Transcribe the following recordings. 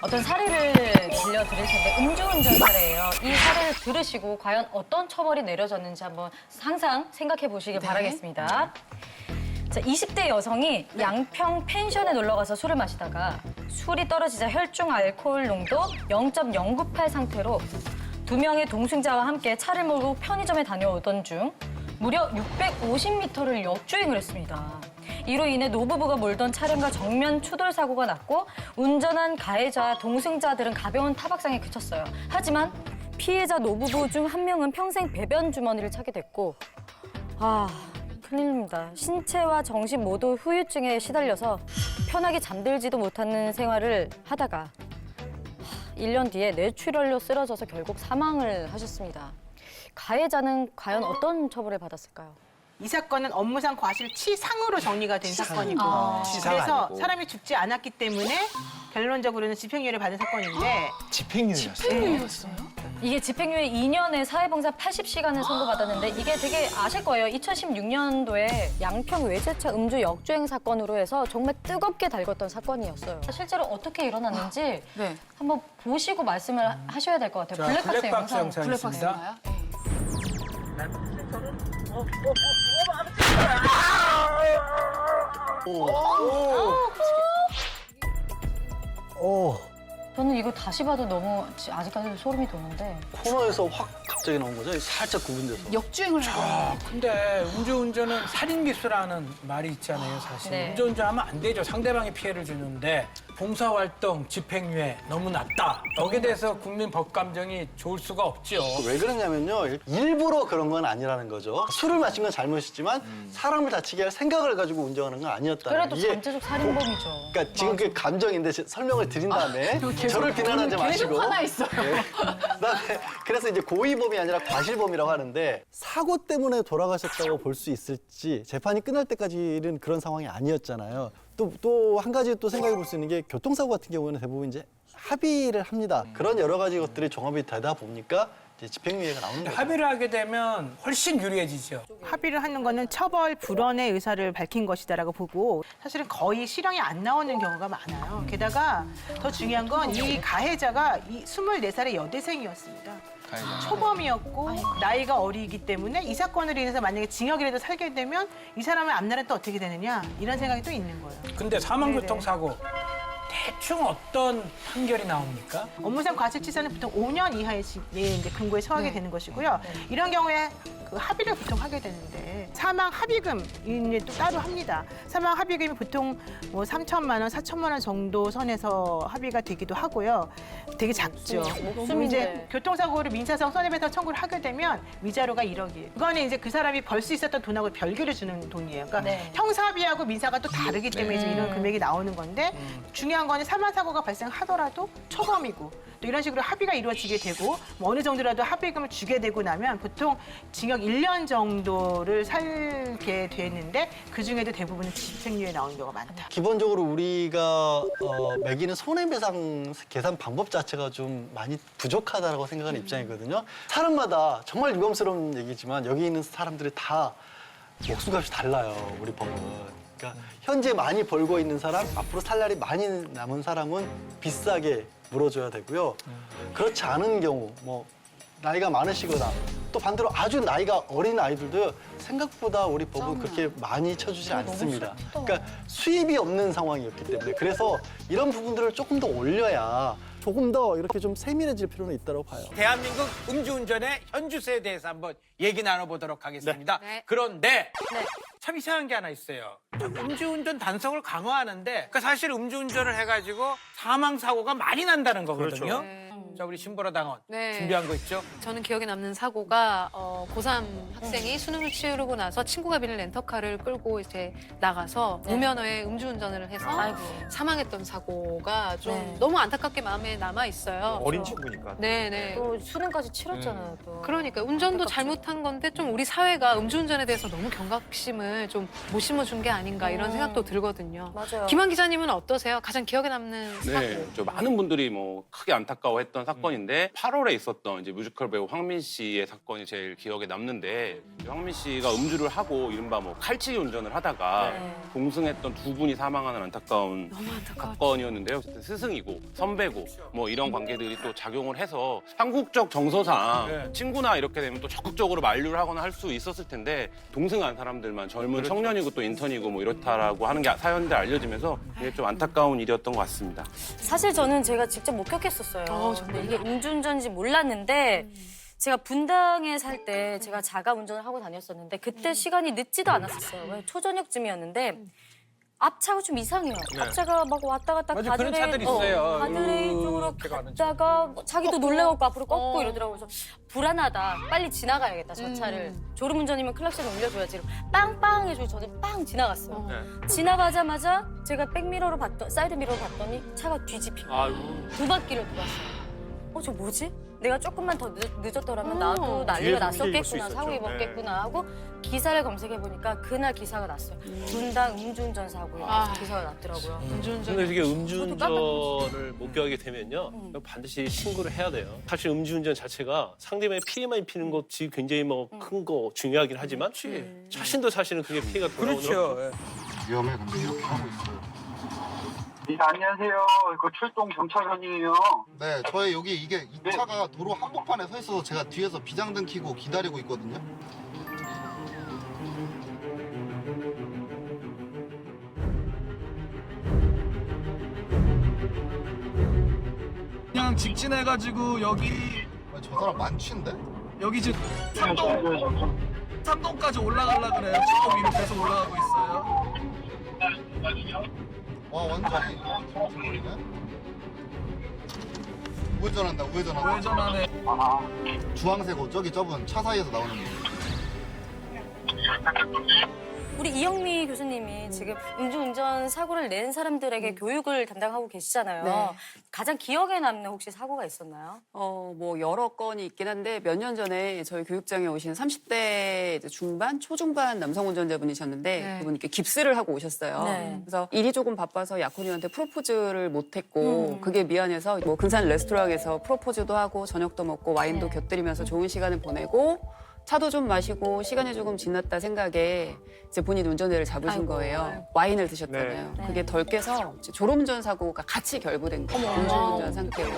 어떤 사례를 들려드릴 텐데 음주운전 사례예요. 이 사례를 들으시고 과연 어떤 처벌이 내려졌는지 한번 항상 생각해 보시길 바라겠습니다. 자, 20대 여성이 양평 펜션에 놀러가서 술을 마시다가 술이 떨어지자 혈중 알코올 농도 0.098 상태로 2명의 동승자와 함께 차를 몰고 편의점에 다녀오던 중 무려 650m를 역주행을 했습니다. 이로 인해 노부부가 몰던 차량과 정면 추돌 사고가 났고 운전한 가해자와 동승자들은 가벼운 타박상에 그쳤어요. 하지만 피해자 노부부 중 한 명은 평생 배변 주머니를 차게 됐고 큰일입니다. 신체와 정신 모두 후유증에 시달려서 편하게 잠들지도 못하는 생활을 하다가 1년 뒤에 뇌출혈로 쓰러져서 결국 사망을 하셨습니다. 가해자는 과연 어떤 처벌을 받았을까요? 이 사건은 업무상 과실치상으로 정리가 된 사건이고 치상 그래서 아니고. 사람이 죽지 않았기 때문에 결론적으로는 집행유예를 받은 사건인데 집행유예였어요. 이게 집행유예 2년에 사회봉사 80시간을 선고받았는데 이게 되게 아실 거예요. 2016년도에 양평 외제차 음주 역주행 사건으로 해서 정말 뜨겁게 달궜던 사건이었어요. 실제로 어떻게 일어났는지 한번 보시고 말씀을 하셔야 될 것 같아요. 블랙박스 영상 있습니다. 저는 이거 다시 봐도 너무 아직까지도 소름이 돋는데 코너에서 확 갑자기 나온 거죠? 살짝 구분돼서. 역주행을 하고. 근데 음주운전은 살인미수라는 말이 있잖아요, 사실. 네. 음주운전하면 안 되죠. 상대방이 피해를 주는데 봉사활동, 집행유예 너무 낮다. 여기에 대해서 국민 법감정이 좋을 수가 없죠. 왜 그러냐면요. 일부러 그런 건 아니라는 거죠. 술을 마신 건 잘못이지만 사람을 다치게 할 생각을 가지고 운전하는 건 아니었다. 그래도 잠재적 살인범이죠. 그러니까 지금 그 감정인데 설명을 드린 다음에 저를 비난하지 마시고. 계속 화나 있어요. 그다음에 그래서 이제 고의범이 아니라 과실범이라고 하는데 사고 때문에 돌아가셨다고 볼 수 있을지 재판이 끝날 때까지는 그런 상황이 아니었잖아요. 또 한 가지 또 생각해 볼 수 있는 게 교통사고 같은 경우는 대부분 이제 합의를 합니다. 그런 여러 가지 것들이 종합이 되다 보니까 이제 집행유예가 나오는 거죠. 합의를 하게 되면 훨씬 유리해지죠. 합의를 하는 거는 처벌 불원의 의사를 밝힌 것이다라고 보고 사실은 거의 실형이 안 나오는 경우가 많아요. 게다가 더 중요한 건 이 가해자가 24살의 여대생이었습니다. 초범이었고 나이가 어리기 때문에 이 사건으로 인해서 만약에 징역이라도 살게 되면 이 사람의 앞날은 또 어떻게 되느냐 이런 생각이 또 있는 거예요. 근데 사망교통사고 대충 어떤 판결이 나옵니까? 업무상 과실치사는 보통 5년 이하의 이제 금고에 처하게 되는 것이고요. 이런 경우에 그 합의를 보통 하게 되는데 사망 합의금이 또 따로 합니다. 사망 합의금이 보통 뭐 3천만 원, 4천만 원 정도 선에서 합의가 되기도 하고요. 되게 작죠. 목숨인데. 이제 교통사고를 민사상 손해배상 청구를 하게 되면 위자료가 1억이에요. 그거는 이제 그 사람이 벌 수 있었던 돈하고 별개를 주는 돈이에요. 그러니까 네. 형사합의하고 민사가 또 다르기 때문에 지금 이런 금액이 나오는 건데 중요한 거는 사망사고가 발생하더라도 초범이고 또 이런 식으로 합의가 이루어지게 되고 뭐 어느 정도라도 합의금을 주게 되고 나면 보통 징역 1년 정도를 살게 되는데 그중에도 대부분은 집행유예 나오는 경우가 많다. 기본적으로 우리가 매기는 손해배상 계산 방법 자체가 좀 많이 부족하다고 생각하는 입장이거든요. 사람마다 정말 유감스러운 얘기지만 여기 있는 사람들이 다 목숨값이 달라요, 우리 법은. 그러니까 현재 많이 벌고 있는 사람, 앞으로 살 날이 많이 남은 사람은 비싸게 물어줘야 되고요. 그렇지 않은 경우, 뭐 나이가 많으시거나 또 반대로 아주 나이가 어린 아이들도 생각보다 우리 법은 그렇게 많이 쳐주지 않습니다. 그러니까 수입이 없는 상황이었기 때문에 그래서 이런 부분들을 조금 더 올려야 조금 더 이렇게 좀 세밀해질 필요는 있다고 봐요. 대한민국 음주운전의 현주세에 대해서 한번 얘기 나눠보도록 하겠습니다. 네. 그런데 참 이상한 게 하나 있어요. 음주운전 단속을 강화하는데 그러니까 사실 음주운전을 해가지고 사망사고가 많이 난다는 거거든요. 네. 자, 우리 신보라 당원 네. 준비한 거 있죠? 저는 기억에 남는 사고가 고3 학생이 수능을 치르고 나서 친구가 빌린 렌터카를 끌고 이제 나가서 무면허에 음주운전을 해서 사망했던 사고가 좀 너무 안타깝게 마음에 남아 있어요. 어린 친구니까. 네네. 또 수능까지 치렀잖아요. 또. 그러니까 운전도 잘못한 건데 좀 우리 사회가 음주운전에 대해서 너무 경각심을 부분을 좀 못 심어준 게 아닌가 이런 생각도 들거든요. 맞아요. 김한 기자님은 어떠세요? 가장 기억에 남는 사고? 네, 저 많은 분들이 뭐 크게 안타까워했던 사건인데 8월에 있었던 이제 뮤지컬 배우 황민 씨의 사건이 제일 기억에 남는데 황민 씨가 음주를 하고 이른바 뭐 칼치기 운전을 하다가 동승했던 두 분이 사망하는 안타까운 너무 안타까웠죠. 사건이었는데요. 스승이고 선배고 뭐 이런 관계들이 또 작용을 해서 한국적 정서상 친구나 이렇게 되면 또 적극적으로 만류를 하거나 할 수 있었을 텐데 동승한 사람들만 젊은 청년이고 또 인턴이고 뭐 이렇다라고 하는 게 사연들 알려지면서 이게 좀 안타까운 일이었던 것 같습니다. 사실 저는 제가 직접 목격했었어요. 근데 이게 음주운전인지 몰랐는데 제가 분당에 살 때 제가 자가 운전을 하고 다녔었는데 그때 시간이 늦지도 않았었어요. 초저녁쯤이었는데 앞차가 좀 이상해요. 앞차가 막 왔다 갔다 맞아, 그런 차들이 있어요. 가드레일 쪽으로 이렇게 가는 갔다가 뭐 자기도 놀래갖고 앞으로 꺾고 이러더라고요. 그래서 불안하다. 빨리 지나가야겠다, 저 차를. 졸음운전이면 클락션 울려줘야지. 빵빵 해주고 저는 빵 지나갔어요. 지나가자마자 제가 백미러로 사이드 미러로 봤더니 차가 뒤집힌 거예요. 두 바퀴를 돌았어요. 저 뭐지? 내가 조금만 더 늦었더라면 나도 난리가 났었겠구나, 사고 입었겠구나 하고 기사를 검색해보니까 그날 기사가 났어요. 분당 음주운전 사고에 기사가 났더라고요. 음주운전. 근데 이게 음주운전을 목격하게 되면요, 반드시 신고를 해야 돼요. 사실 음주운전 자체가 상대방의 피해만 입히는 것이 굉장히 뭐 큰 거 중요하긴 하지만 자신도 사실은 그게 피해가 돌아오는 그렇죠. 위험해. 근데 이렇게 하고 있어요. 네, 안녕하세요. 이거 출동 경찰관이에요. 네, 저의 여기 이 차가 도로 한복판에 서 있어서 제가 뒤에서 비상등 켜고 기다리고 있거든요. 그냥 직진해가지고 여기 아니, 저 사람 만취인데? 지금 삼동까지 올라가려 그래요. 지금 위로 계속 올라가고 있어요. 와, 완전히 정신머리네. 우회전한다, 우회전한다. 우회전하네. 주황색 옷, 저분 차 사이에서 나오는 거. 우리 이영미 교수님이 지금 음주운전 사고를 낸 사람들에게 교육을 담당하고 계시잖아요. 네. 가장 기억에 남는 혹시 사고가 있었나요? 뭐 여러 건이 있긴 한데 몇 년 전에 저희 교육장에 오신 30대 이제 중반, 초중반 남성 운전자분이셨는데 네. 그분이 이렇게 깁스를 하고 오셨어요. 네. 그래서 일이 조금 바빠서 약혼녀한테 프로포즈를 못했고 그게 미안해서 뭐 근사한 레스토랑에서 프로포즈도 하고 저녁도 먹고 와인도 네. 곁들이면서 좋은 시간을 보내고 차도 좀 마시고 시간이 조금 지났다 생각에 이제 본인 운전대를 잡으신 거예요. 와인을 드셨잖아요. 네. 그게 덜 깨서 이제 졸음운전 사고가 같이 결부된 거예요. 음주운전 상태로.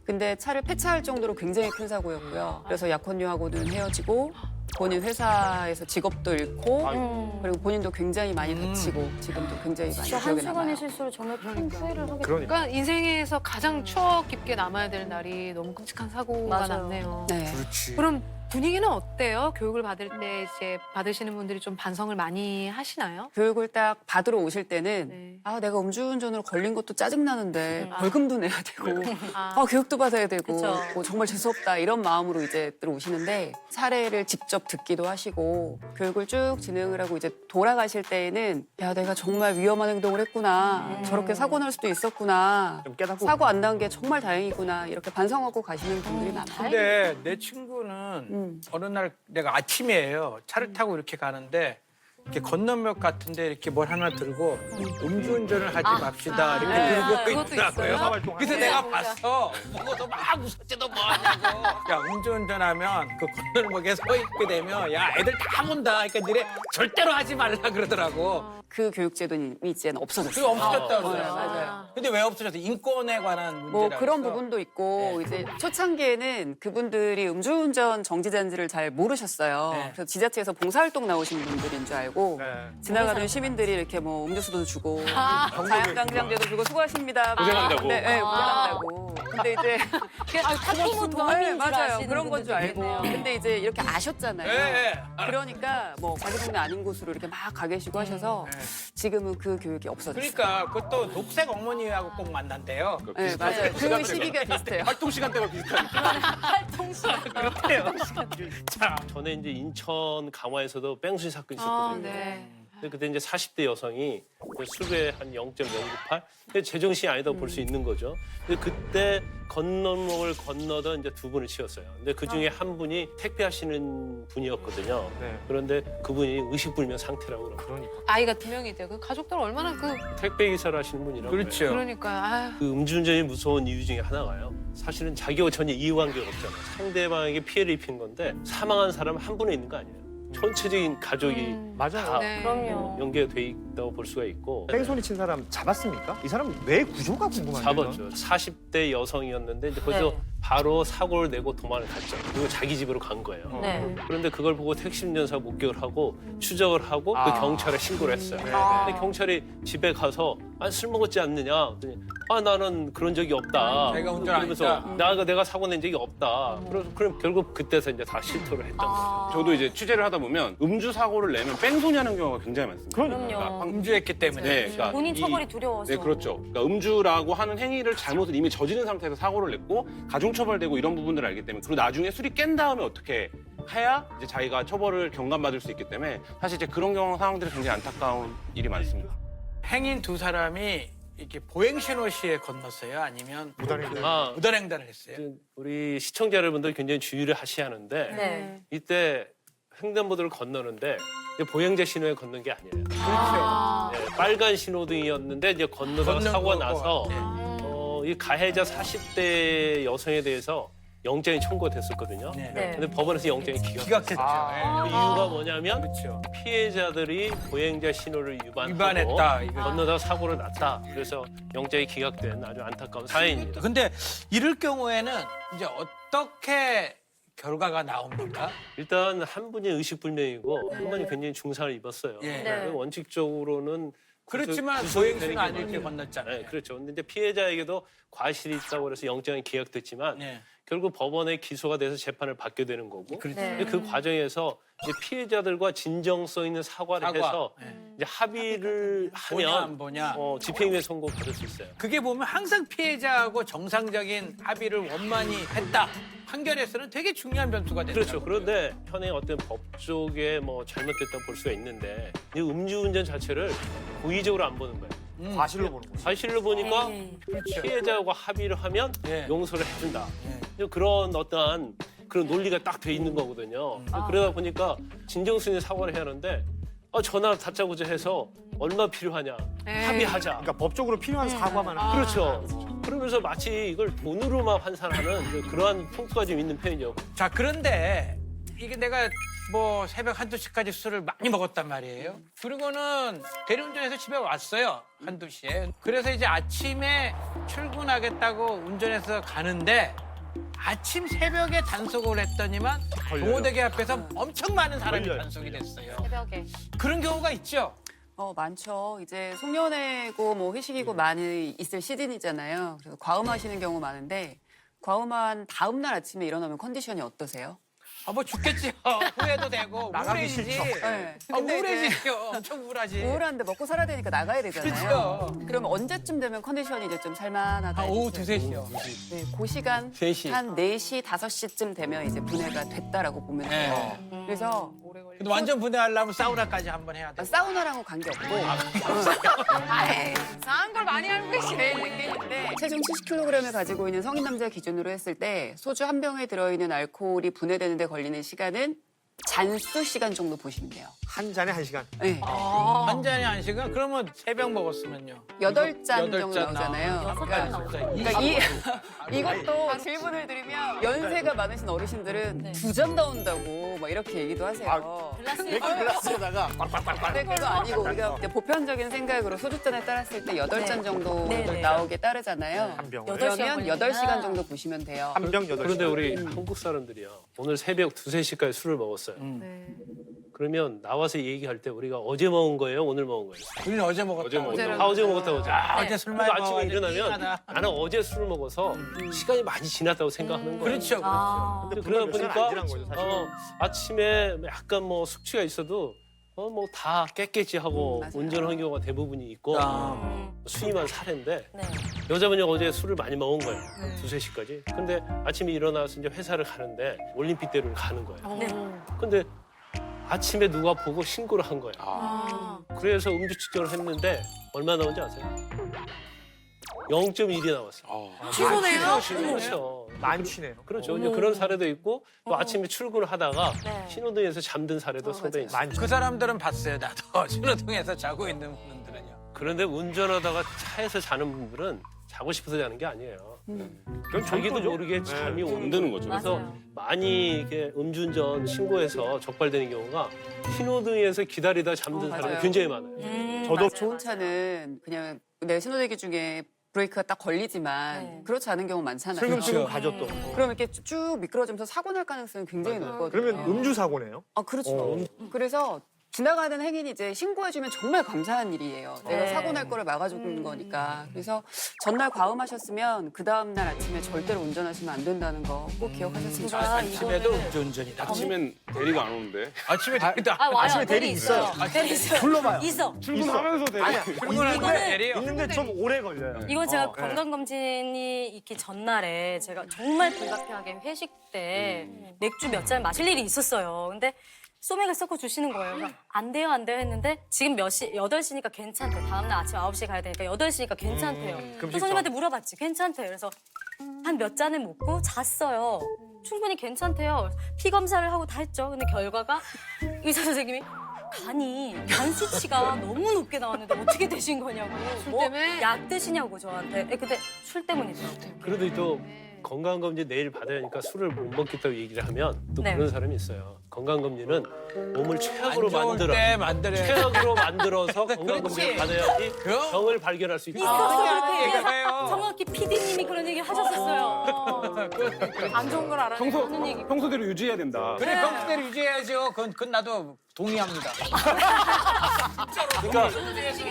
근데 차를 폐차할 정도로 굉장히 큰 사고였고요. 그래서 약혼녀하고는 헤어지고 본인 회사에서 직업도 잃고 그리고 본인도 굉장히 많이 다치고 지금도 굉장히 많이 진짜 기억에 남아요. 한순간의 실수로 정말 큰 후회를 하게 그러니까 인생에서 가장 추억 깊게 남아야 될 날이 너무 끔찍한 사고가 맞아요. 났네요. 네. 그럼 분위기는 어때요? 교육을 받을 때 이제 받으시는 분들이 좀 반성을 많이 하시나요? 교육을 딱 받으러 오실 때는 네. 내가 음주운전으로 걸린 것도 짜증나는데 벌금도 내야 되고 아. 교육도 받아야 되고 그쵸. 정말 재수없다 이런 마음으로 이제 들어오시는데 사례를 직접 듣기도 하시고 교육을 쭉 진행을 하고 이제 돌아가실 때에는 야 내가 정말 위험한 행동을 했구나 저렇게 사고 날 수도 있었구나 좀 깨닫고 사고 안 난 게 정말 다행이구나 이렇게 반성하고 가시는 분들이 많아요. 근데 내 친구는 어느 날 내가 아침이에요. 차를 타고 이렇게 가는데 이렇게 건너역 같은데 이렇게 뭘 하나 들고 음주운전을 하지 맙시다 이렇게 들고 그것도 있더라고요. 있어요? 그래서 내가 봤어. 먹어서 막 웃었지도 뭐하냐고. 야 음주운전하면 그 건너목에 서 있게 되면 야 애들 다 문다. 그러니까 너네 절대로 하지 말라 그러더라고. 그 교육제도는 이제는 없어졌어요. 그게 없어졌다고 네, 그래요. 맞아요. 근데 왜 없어졌어? 인권에 관한 문제라고. 뭐 그런 해서. 부분도 있고 이제 초창기에는 그분들이 음주운전 정지잔지를 잘 모르셨어요. 네. 그래서 지자체에서 봉사활동 나오신 분들인 줄 알고 네. 지나가는 시민들이 이렇게 뭐 음료수도 주고 자연강장제도 주고 수고하십니다. 고생한다고. 네, 고생한다고. 근데 이제 학부모 도움인 줄 맞아요. 아시는 그런 건 줄 분들도 알고. 있겠네요. 근데 이제 이렇게 아셨잖아요. 네. 그러니까 뭐 자기 동네 아닌 곳으로 이렇게 막 가 계시고 하셔서 지금은 그 교육이 없어졌어요. 그러니까 그것도 녹색 어머니하고 꼭 만난대요. 네, 맞아요. 그 시기가 비슷해요. 활동 시간대가 비슷하니까. 그렇대요. 전에 이제 인천 강화에서도 뺑소니 사건이 아, 있었거든요. 네. 근데 그때 이제 40대 여성이 술에 한 0.098? 제정신이 아니다고 볼 수 있는 거죠. 근데 그때 건너목을 건너던 이제 두 분을 치웠어요. 근데 그 중에 한 분이 택배하시는 분이었거든요. 네. 그런데 그분이 의식불명 상태라고 그러고 그러니까. 아이가 2명인데 그 가족들 얼마나 택배 기사를 하시는 분이라고 그렇죠. 그래요. 그러니까 아유. 그 음주운전이 무서운 이유 중에 하나가요. 사실은 자기와 전혀 이해관계가 없잖아요. 상대방에게 피해를 입힌 건데 사망한 사람 한 분에 있는 거 아니에요. 전체적인 가족이 맞아요. 다 네. 그럼요. 연계돼 있다고 볼 수가 있고 뺑소니 친 사람 잡았습니까? 이 사람 뇌 구조가 궁금한데. 잡았죠. 40대 여성이었는데 이제 거기서 네. 바로 사고를 내고 도망을 갔죠. 그리고 자기 집으로 간 거예요. 네. 그런데 그걸 보고 택시 운전사가 목격을 하고 추적을 하고 그 경찰에 신고를 했어요. 아. 근데 경찰이 집에 가서 술 먹었지 않느냐? 그랬더니 나는 그런 적이 없다. 자기가 운전 안 그러면서 했다. 내가 사고 낸 적이 없다. 그래서 그럼 결국 그때서 이제 다 실토를 했던 거예요. 저도 이제 취재를 하다 보면 음주 사고를 내면 뺑소니 하는 경우가 굉장히 많습니다. 그럼요. 음주했기 때문에. 네, 그러니까 본인 처벌이 두려워서. 네, 그렇죠. 그러니까 음주라고 하는 행위를 잘못을 이미 저지른 상태에서 사고를 냈고 가중처벌되고 이런 부분들을 알기 때문에 그리고 나중에 술이 깬 다음에 어떻게 해야 이제 자기가 처벌을 경감받을 수 있기 때문에 사실 이제 그런 경우 상황들이 굉장히 안타까운 일이 많습니다. 행인 두 사람이 이렇게 보행 신호 시에 건넜어요? 아니면 아, 무단횡단을 했어요? 우리 시청자 여러분들 굉장히 주의를 하셔야 하는데 네. 이때 횡단보도를 건너는데 이제 보행자 신호에 걷는 게 아니에요. 그렇죠. 네, 빨간 신호등이었는데 이제 건너다가 걷는 사고가 거고. 나서 네. 이 가해자 40대 여성에 대해서 영장이 청구가 됐었거든요. 네. 네. 근데 법원에서 영장이 기각됐어요. 기각했죠. 그 이유가 뭐냐면 그렇죠. 피해자들이 보행자 신호를 위반하고 위반했다, 이거. 건너다가 사고를 났다. 그래서 영장이 기각된 아주 안타까운 사연입니다. 근데 이럴 경우에는 이제 어떻게 결과가 나옵니까? 일단 한 분이 의식불명이고 한 분이 굉장히 중상을 입었어요. 예. 네. 원칙적으로는 그렇지만 구속이 보행 신호 되는 안 게 이렇게 맞아요. 건넜잖아요. 네, 그렇죠. 근데 이제 피해자에게도 과실이 있다고 해서 영장이 기각됐지만 네. 결국 법원에 기소가 돼서 재판을 받게 되는 거고 그렇죠. 네. 근데 그 과정에서 이제 피해자들과 진정성 있는 사과를 사과. 해서 네. 이제 합의를 보냐 안 하면 보냐. 집행유예 선고 받을 수 있어요. 그게 보면 항상 피해자하고 정상적인 합의를 원만히 했다. 판결에서는 되게 중요한 변수가 되죠. 그렇죠. 그런데 현행 어떤 법조계 잘못됐다고 볼 수가 있는데 이 음주운전 자체를 고의적으로 안 보는 거예요. 과실로 보는 거죠. 사실로 보니까 그렇죠. 피해자하고 합의를 하면 네. 용서를 해준다. 네. 그런 어떠한 그런 논리가 딱 돼 있는 거거든요. 그러다 보니까 진정성의 사과를 해야 하는데 전화 다짜고짜 해서 얼마 필요하냐 에이. 합의하자. 그러니까 법적으로 필요한 사과만 하는 그렇죠. 그러면서 마치 이걸 돈으로만 환산하는 그러한 풍토가 좀 있는 편이죠. 자, 그런데 이게 내가 새벽 한두 시까지 술을 많이 먹었단 말이에요. 그리고는 대리운전해서 집에 왔어요. 한두 시에. 그래서 이제 아침에 출근하겠다고 운전해서 가는데 아침 새벽에 단속을 했더니만 동호대교 앞에서 엄청 많은 사람이 걸려요. 단속이 됐어요. 새벽에. 그런 경우가 있죠. 많죠. 이제 송년회고 회식이고 많이 있을 시즌이잖아요. 그래서 과음하시는 경우 많은데 과음한 다음 날 아침에 일어나면 컨디션이 어떠세요? 죽겠지요. 후회도 되고 나가기 우울해지지. 싫죠. 네. 근데 이제 우울해지죠. 엄청 우울하지. 우울한데 먹고 살아야 되니까 나가야 되잖아요. 그렇죠. 그러면 언제쯤 되면 컨디션이 이제 좀 살만하다. 오후 해주세요. 2-3시요. 네, 그 시간 3시. 한 4시, 5시쯤 되면 이제 분해가 됐다라고 보면 돼요. 그래서 근데 완전 분해하려면 사우나까지 한번 해야 돼. 사우나랑은 관계없고 이상한 걸 많이 알고 계시네. 네, 체중 70kg을 가지고 있는 성인 남자 기준으로 했을 때 소주 한 병에 들어있는 알코올이 분해되는 데 걸리는 시간은 잔수 시간 정도 보시면 돼요. 한 잔에 1시간. 네. 한 잔에 1시간? 그러면 3병 먹었으면요. 8잔 여덟 정도 잔 나오잖아요. 그러니까 이것도 질문을 드리면 연세가 많으신 어르신들은 2잔 나온다고 막 이렇게 얘기도 하세요. 글라스에다가 근데 그거 아니고 우리가 이제 보편적인 생각으로 소주잔에 따랐을 때 8잔 정도 네. 나오게 따르잖아요. 한 병. 그러면 8시간 정도 보시면 돼요. 한 병 8시간. 그런데 우리 한국 사람들이요. 오늘 새벽 2-3시까지 술을 먹었어요. 그러면 나와서 얘기할 때 우리가 어제 먹은 거예요? 오늘 먹은 거예요? 우리는 어제 먹었다. 어제 먹었다. 어제 먹었다고 하죠. 어제 술 많이 그래서 아침에 먹어가지고 일어나면 띵하다. 나는 어제 술을 먹어서 시간이 많이 지났다고 생각하는 거예요. 그렇죠. 근데 그러다 몇 시간 안 보니까 지난 거죠, 사실은. 아침에 약간 숙취가 있어도 다 깼겠지 하고 맞아요. 운전하는 경우가 대부분이 있고 아. 수임한 사례인데 네. 여자분이 어제 술을 많이 먹은 거예요. 2-3시까지. 근데 아침에 일어나서 이제 회사를 가는데 올림픽대로를 가는 거예요. 근데 아침에 누가 보고 신고를 한 거야. 그래서 음주 측정을 했는데 얼마 나온지 아세요? 0.1이 나왔어요. 취소네요? 그렇죠. 만취네요. 그렇죠. 이제 그런 사례도 있고 또 어. 아침에 출근을 하다가 네. 신호등에서 잠든 사례도 상당히 있어요. 그 사람들은 봤어요. 나도 신호등에서 자고 있는 분들은요. 그런데 운전하다가 차에서 자는 분들은 자고 싶어서 자는 게 아니에요. 그건 자기도 모르게 잠이 힘드는 거죠. 그래서 맞아요. 많이 이렇게 음주운전 신고해서 적발되는 경우가 신호등에서 기다리다 잠든 사람이 맞아요. 굉장히 많아요. 저도 좋은 차는 그냥 내 신호대기 중에 브레이크가 딱 걸리지만 네. 그렇지 않은 경우 많잖아요. 슬금슬금 가죠 또. 그럼 이렇게 쭉 미끄러지면서 사고 날 가능성이 굉장히 높거든요. 그러면 음주 사고네요. 아, 그렇죠. 그래서 지나가는 행인이 이제 신고해주면 정말 감사한 일이에요. 내가 네. 사고 날 거를 막아주는 거니까. 그래서 전날 과음하셨으면 그 다음날 아침에 절대로 운전하시면 안 된다는 거 꼭 기억하셨으면 좋겠어요. 아침에도 음주운전이다. 아침엔 대리가 안 오는데. 아침에 대리다. 아, 와요. 아침에 대리 있어요. 대리 있어요. 불러봐요. 있어. 출근하면서 대리. 아니야. 출근하는데 대리요. 있는데 좀 오래 걸려요. 이건 제가 네. 건강검진이 있기 전날에 제가 정말 불가피하게 회식 때 맥주 몇 잔 마실 일이 있었어요. 근데 소맥을 섞어 주시는 거예요. 그래서 안 돼요, 안 돼요 했는데 지금 몇 시, 8시니까 괜찮대. 다음날 아침 9시에 가야 되니까 8시니까 괜찮대요. 또 선생님한테 물어봤지. 괜찮대요. 그래서 한 몇 잔을 먹고 잤어요. 충분히 괜찮대요. 피 검사를 하고 다 했죠. 근데 결과가 의사 선생님이 간 수치가 너무 높게 나왔는데 어떻게 되신 거냐고. 술 뭐 때문에? 약 드시냐고 저한테. 근데 술 때문이더라고요. 그래도 또 건강검진 내일 받아야 하니까 술을 못 먹겠다고 얘기를 하면 또 네. 그런 사람이 있어요. 건강검진은 몸을 최악으로 안 좋을 만들어. 때 만들어야 최악으로 만들어서 건강검진을 받아야지 그럼. 병을 발견할 수 있다. 있었어 그렇게 얘기해서 그래요. 정확히 PD님이 그런 얘기 하셨었어요. 안 좋은 걸 알아요. 하는 얘기. 평소대로 유지해야 된다. 그래 평소대로 유지해야죠. 그건 나도 동의합니다. 그러니까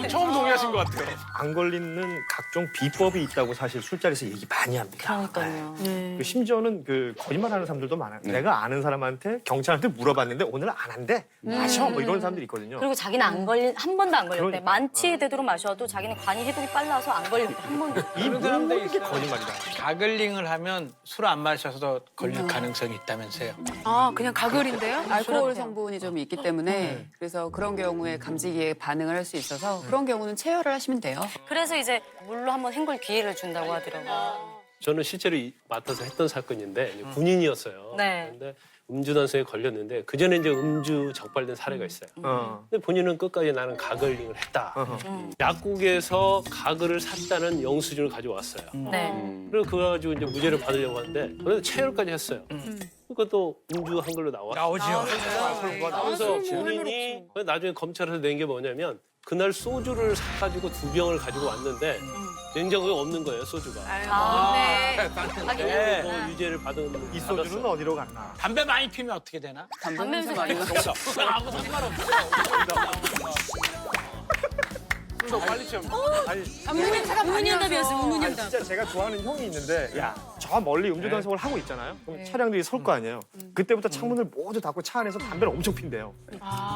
처음 동의하신 것 같아요. 안 걸리는 각종 비법이 있다고 사실 술자리에서 얘기 많이 합니다. 그러니까요. 그 심지어는 그 거짓말하는 사람들도 많아요. 내가 아는 사람한테 경찰한테 물어봤는데 오늘 안 한대. 마셔. 뭐 이런 사람들이 있거든요. 그리고 자기는 안 걸린 한 번도 안 걸렸대. 그러니까. 만취되도록 마셔도 자기는 간이 해독이 빨라서 안 걸렸대. 한 번도. 이 그런 사람도 모든 게 있어요. 거짓말이다. 가글링을 하면 술 안 마셔서 걸릴 가능성이 있다면서요. 아, 그냥 가글인데요? 알코올 성분이 좀 있기 때문에 그래서 그런 경우에 감지기에 반응을 할 수 있어서 그런 경우는 체열을 하시면 돼요. 그래서 이제 물로 한번 헹굴 기회를 준다고 하더라고요. 저는 실제로 맡아서 했던 사건인데 이제 군인이었어요. 네. 그런데 음주 단속에 걸렸는데 그 전에 이제 음주 적발된 사례가 있어요. 근데 본인은 끝까지 나는 가글링을 했다. 약국에서 가글을 샀다는 영수증을 가져왔어요. 네. 그리고 그거 가지고 이제 무죄를 받으려고 하는데 그래도 체열까지 했어요. 그것도 음주한 걸로 나와. 나오죠. 그래서 본인이 나중에 검찰에서 낸 게 뭐냐면 그날 소주를 사가지고 2병을 가지고 왔는데 냉장고에 없는 거예요, 소주가. 네. 네. 뭐 유죄를 받은 이 소주는 어디로 갔나? 담배 많이 피면 어떻게 되나? 담배 담배 냄새 냄새 많이 나죠. 아무 상관없어요. 더 빨리 취하면. 의문연답이었어요. 의문연답. 진짜 제가 좋아하는 형이 있는데 야, 저 멀리 음주 단속을 하고 있잖아요. 그럼 차량들이 설 거 아니에요. 그때부터 창문을 모두 닫고 차 안에서 담배를 엄청 핀대요.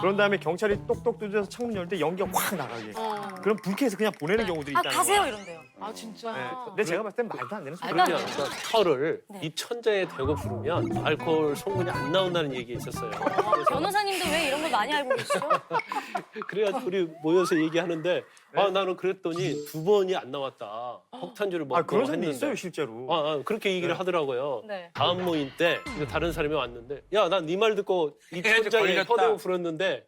그런 다음에 경찰이 똑똑 두드려서 창문 열 때 연기가 확 나가게. 그럼 불쾌해서 그냥 보내는 경우도 아 있다는 가세요 거예요. 이런데요. 아, 진짜. 네. 근데 제가 봤을 땐 말도 안 되는 소리예요. 말도 안 그러니까 혀를 입 천장에 대고 부르면 알코올 성분이 안 나온다는 얘기 있었어요. 그래서 변호사님도 왜 이런 걸 많이 알고 계시죠? 그래가지고 우리 모여서 얘기하는데 아 나는 그랬더니 2번이 안 나왔다. 폭탄주를 먹고 아, 그런 사람이 했는데. 있어요, 실제로. 그렇게 얘기를 하더라고요. 네. 다음 모임 때 다른 사람이 왔는데 야 난 네 말 듣고 입 해야지, 천장에 걸렸다. 혀대고 불었는데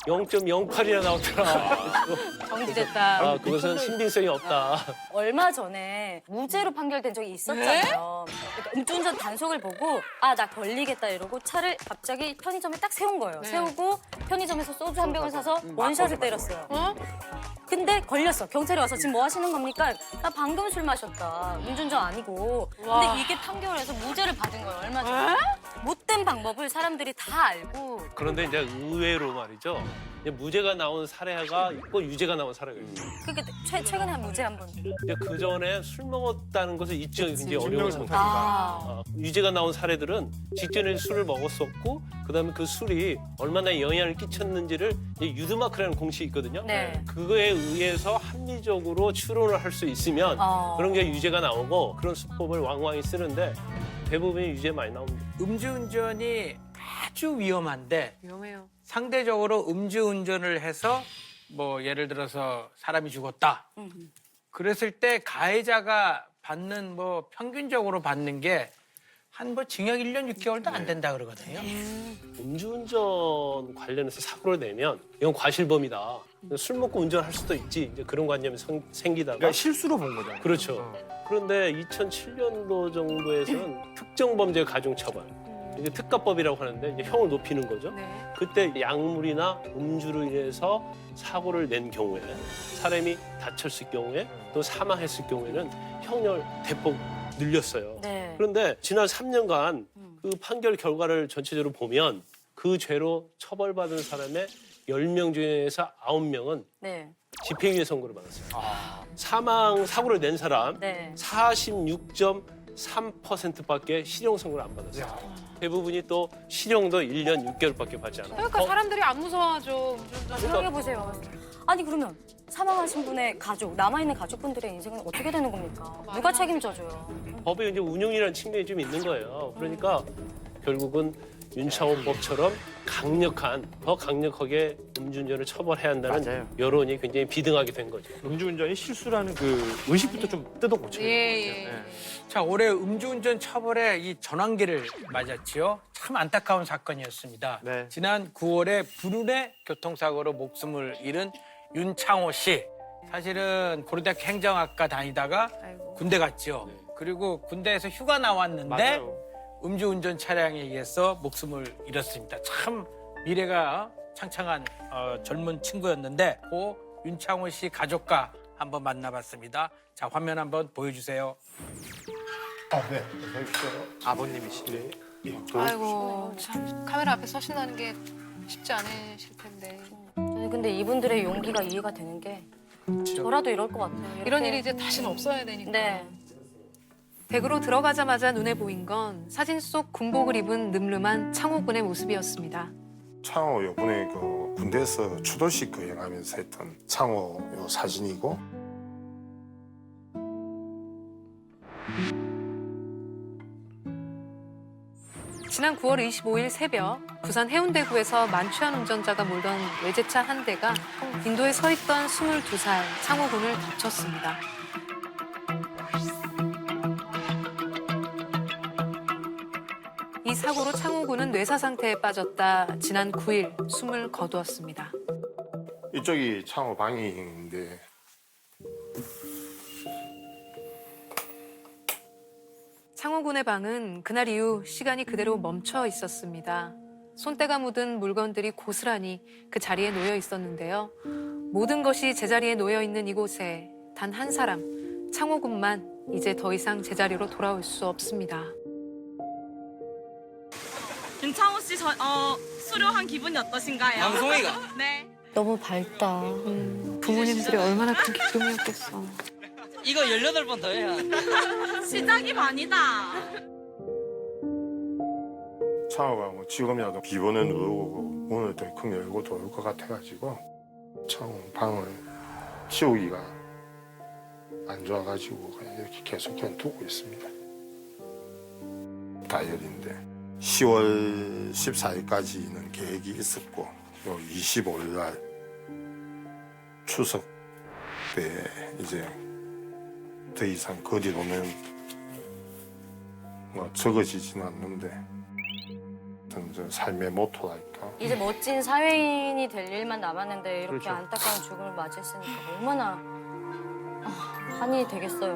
0.08이나 나왔더라. 정지됐다. 아 그것은 신빙성이 없다. 얼마 전에 무죄로 판결된 적이 있었잖아요. 그러니까 음주운전 단속을 보고 아 나 걸리겠다 이러고 차를 갑자기 편의점에 딱 세운 거예요. 세우고 편의점에서 소주 한 병을 사서 원샷을 때렸어요. 근데 걸렸어. 경찰이 와서 지금 뭐 하시는 겁니까? 나 방금 술 마셨다. 음주운전 아니고. 근데 이게 판결에서 무죄를 받은 거예요. 얼마 전에. 못된 방법을 사람들이 다 알고. 그런데 이제 의외로 말이죠. 이제 무죄가 나온 사례가 있고 유죄가 나온 사례가 있어요. 그게 최근에 한 무죄 한 번. 이제 그 전에 술 먹었다는 것을 입증이 굉장히 어려운 증명을 상태. 아. 유죄가 나온 사례들은 직전에 술을 먹었었고 그다음에 그 술이 얼마나 영향을 끼쳤는지를 이제 유드마크라는 공식이 있거든요. 네. 그거에 의해서 합리적으로 추론을 할 수 있으면 그런 게 유죄가 나오고 그런 수법을 왕왕히 쓰는데 대부분이 유죄 많이 나옵니다. 음주운전이 아주 위험한데 위험해요. 상대적으로 음주운전을 해서 뭐 예를 들어서 사람이 죽었다. 그랬을 때 가해자가 받는 뭐 평균적으로 받는 게 한 뭐 징역 1년 6개월도 안 된다 그러거든요. 음주운전 관련해서 사고를 내면 이건 과실범이다. 술 먹고 운전할 수도 있지. 이제 그런 관념이 생기다가 그러니까 실수로 본 거잖아요. 그렇죠. 그런데 2007년도 정도에서는 특정범죄 가중처벌, 이게 특가법이라고 하는데 이제 형을 높이는 거죠. 네. 그때 약물이나 음주로 인해서 사고를 낸 경우에 사람이 다쳤을 경우에 또 사망했을 경우에는 형을 대폭 늘렸어요. 네. 그런데 지난 3년간 그 판결 결과를 전체적으로 보면 그 죄로 처벌받은 사람의 10명 중에서 9명은 네. 집행유예 선고를 받았어요. 사망 사고를 낸 사람 네. 46.3%밖에 실형 선고를 안 받았어요. 대부분이 또 실형도 1년 6개월밖에 받지 않아요. 그러니까 사람들이 안 무서워하죠. 생각해보세요. 아니 그러면 사망하신 분의 가족, 남아있는 가족분들의 인생은 어떻게 되는 겁니까? 누가 책임져줘요? 법의 이제 운용이라는 측면이 좀 있는 거예요. 그러니까 결국은 윤창호법처럼 더 강력하게 음주운전을 처벌해야 한다는 맞아요. 여론이 굉장히 비등하게 된 거죠. 음주운전이 실수라는 그 의식부터 좀 뜯어 고쳐야 예, 돼요. 예. 자, 올해 음주운전 처벌의 이 전환기를 맞았지요. 참 안타까운 사건이었습니다. 네. 지난 9월에 불운의 교통사고로 목숨을 잃은 윤창호 씨. 사실은 고려대학교 행정학과 다니다가 아이고. 군대 갔죠. 그리고 군대에서 휴가 나왔는데 맞아요. 음주운전 차량에 의해서 목숨을 잃었습니다. 참 미래가 창창한 젊은 친구였는데 그 윤창호 씨 가족과 한번 만나봤습니다. 자, 화면 한번 보여주세요. 네. 아버님이시네. 아이고 참 카메라 앞에 서신다는 게 쉽지 않으실 텐데. 저는 근데 이분들의 용기가 이해가 되는 게 저라도 이럴 것 같아요. 이렇게. 이런 일이 이제 다시는 없어야 되니까. 네. 댁으로 들어가자마자 눈에 보인 건 사진 속 군복을 입은 늠름한 창호 군의 모습이었습니다. 창호 요번에 그 군대에서 추도식 여행하면서 했던 창호 요 사진이고 지난 9월 25일 새벽 부산 해운대구에서 만취한 운전자가 몰던 외제차 한 대가 인도에 서 있던 22살 창호 군을 덮쳤습니다. 이 사고로 창호 군은 뇌사 상태에 빠졌다 지난 9일 숨을 거두었습니다. 이쪽이 창호 방인데 창호 군의 방은 그날 이후 시간이 그대로 멈춰 있었습니다. 손때가 묻은 물건들이 고스란히 그 자리에 놓여 있었는데요. 모든 것이 제자리에 놓여 있는 이곳에 단 한 사람, 창호 군만 이제 더 이상 제자리로 돌아올 수 없습니다. 윤창호 씨 수료한 기분이 어떠신가요? 방송이가? 네. 너무 밝다. 부모님들이 얼마나 큰 기쁨이었겠어. 이거 18번 더 해야. 시작이 반이다. 창호가 뭐 지금이라도 비번은 누르고 문을 덜컥 열고 들어올 것 같아가지고 창호 방을 치우기가 안 좋아가지고 그냥 이렇게 계속 그냥 두고 있습니다. 다이어리인데 10월 14일까지는 계획이 있었고 요 25일 날 추석 때 이제 더 이상 그 뒤로는 뭐 적어지지는 않는데 어떤 삶의 모토랄까. 이제 멋진 사회인이 될 일만 남았는데 이렇게 그렇죠. 안타까운 죽음을 맞이했으니까 얼마나 한이 되겠어요.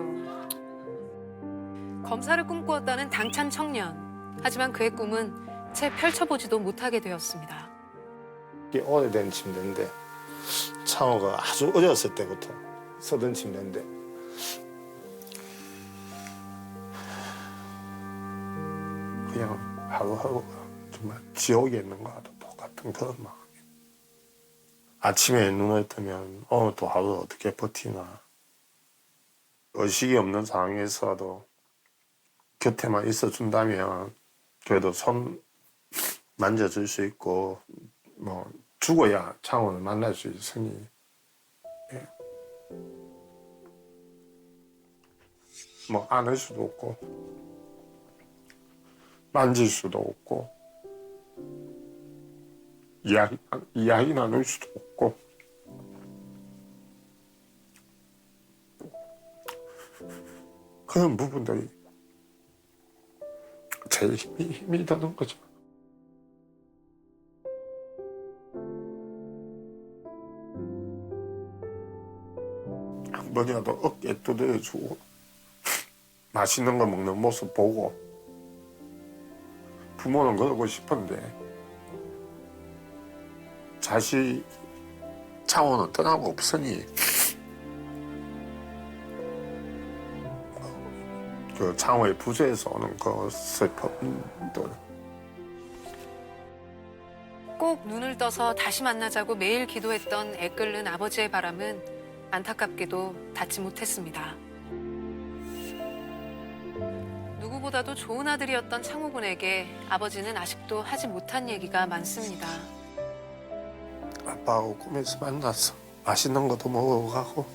검사를 꿈꾸었다는 당찬 청년. 하지만 그의 꿈은 채 펼쳐보지도 못하게 되었습니다. 이게 오래된 침대인데 창호가 아주 어렸을 때부터 쓰던 침대인데 그냥 하루하루가 정말 지옥에 있는 거와도 똑같은 그런 마음이에요. 아침에 눈을 뜨면 오늘 또 하루 어떻게 버티나. 의식이 없는 상황에서도 곁에만 있어준다면 그래도 손 만져줄 수 있고 뭐 죽어야 창호를 만날 수 있으니 뭐 안을 수도 없고 만질 수도 없고 이야기 나눌 수도 없고 그런 부분들이 제일 힘이 드는 거죠. 한 번이라도 어깨 두드려주고 맛있는 거 먹는 모습 보고 부모는 그러고 싶은데 자식 차원은 떠남없으니 그 창호의 부재에서 오는 그 슬픔들. 꼭 눈을 떠서 다시 만나자고 매일 기도했던 애끓는 아버지의 바람은 안타깝게도 닿지 못했습니다. 누구보다도 좋은 아들이었던 창호 군에게 아버지는 아직도 하지 못한 얘기가 많습니다. 아빠하고 꿈에서 만났어. 맛있는 것도 먹어가고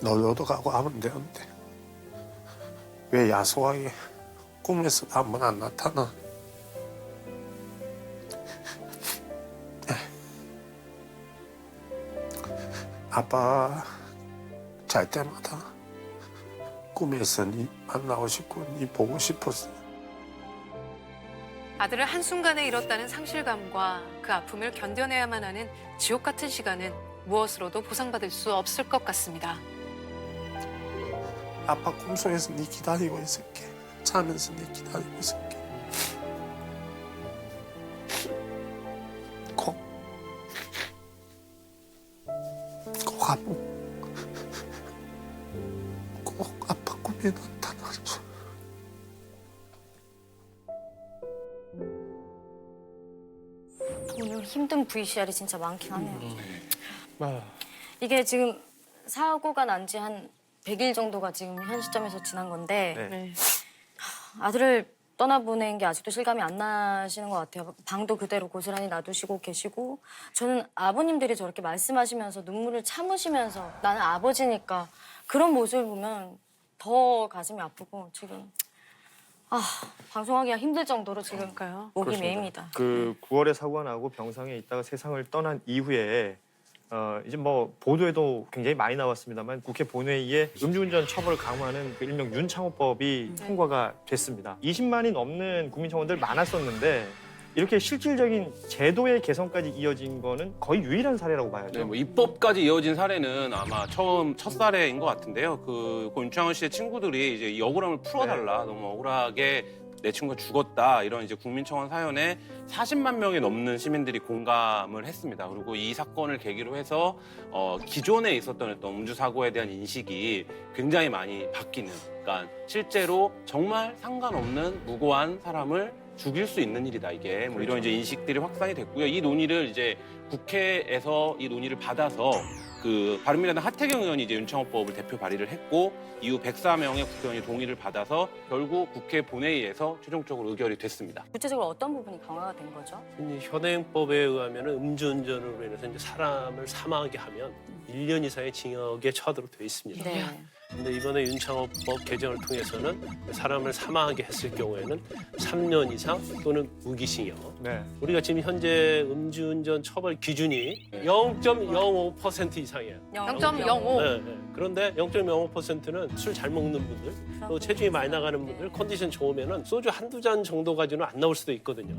놀러도 가고 하면 되는데 왜 야속하게 꿈에서 한 번 안 나타나? 아빠 잘 때마다 꿈에서 니 만나고 싶고 니 보고 싶었어. 아들을 한순간에 잃었다는 상실감과 그 아픔을 견뎌내야만 하는 지옥 같은 시간은 무엇으로도 보상받을 수 없을 것 같습니다. 아빠 꿈속에서 니 기다리고 있을게. 자면서 니 기다리고 있을게. 꼭 아빠 꿈에 나타나줘. 오늘 힘든 VCR이 진짜 많긴 하네요. 이게 지금 사고가 난 지 한 100일 정도가 지금 현 시점에서 지난 건데 아들을 떠나보낸 게 아직도 실감이 안 나시는 것 같아요. 방도 그대로 고스란히 놔두시고 계시고 저는 아버님들이 저렇게 말씀하시면서 눈물을 참으시면서 나는 아버지니까 그런 모습을 보면 더 가슴이 아프고 지금 방송하기가 힘들 정도로 지금 목이 메입니다. 그 9월에 사고가 나고 병상에 있다가 세상을 떠난 이후에 이제 뭐 보도에도 굉장히 많이 나왔습니다만 국회 본회의에 음주운전 처벌을 강화하는 그 일명 윤창호법이 통과가 됐습니다. 20만이 넘는 국민청원들 많았었는데 이렇게 실질적인 제도의 개선까지 이어진 거는 거의 유일한 사례라고 봐야죠. 네, 뭐 입법까지 이어진 사례는 아마 첫 사례인 것 같은데요. 그 윤창호 씨의 친구들이 이제 이 억울함을 풀어달라, 너무 억울하게 내 친구가 죽었다 이런 이제 국민청원 사연에 40만 명이 넘는 시민들이 공감을 했습니다. 그리고 이 사건을 계기로 해서 기존에 있었던 어떤 음주 사고에 대한 인식이 굉장히 많이 바뀌는. 그러니까 실제로 정말 상관없는 무고한 사람을 죽일 수 있는 일이다 이게 뭐 이런 이제 인식들이 확산이 됐고요. 이 논의를 이제 국회에서 이 논의를 받아서 그 바른미래당 하태경 의원이 이제 윤창호법을 대표 발의를 했고 이후 104명의 국회의원이 동의를 받아서 결국 국회 본회의에서 최종적으로 의결이 됐습니다. 구체적으로 어떤 부분이 강화가 된 거죠? 현행법에 의하면 음주운전으로 인해서 이제 사람을 사망하게 하면 1년 이상의 징역에 처하도록 되어 있습니다. 네. 근데 이번에 윤창호법 개정을 통해서는 사람을 사망하게 했을 경우에는 3년 이상 또는 무기징역. 우리가 지금 현재 음주운전 처벌 기준이 0.05% 이상이에요. 0.05. 네. 그런데 0.05%는 술 잘 먹는 분들, 또 체중이 많이 나가는 분들, 컨디션 좋으면은 소주 한두 잔 정도 가지고는 안 나올 수도 있거든요.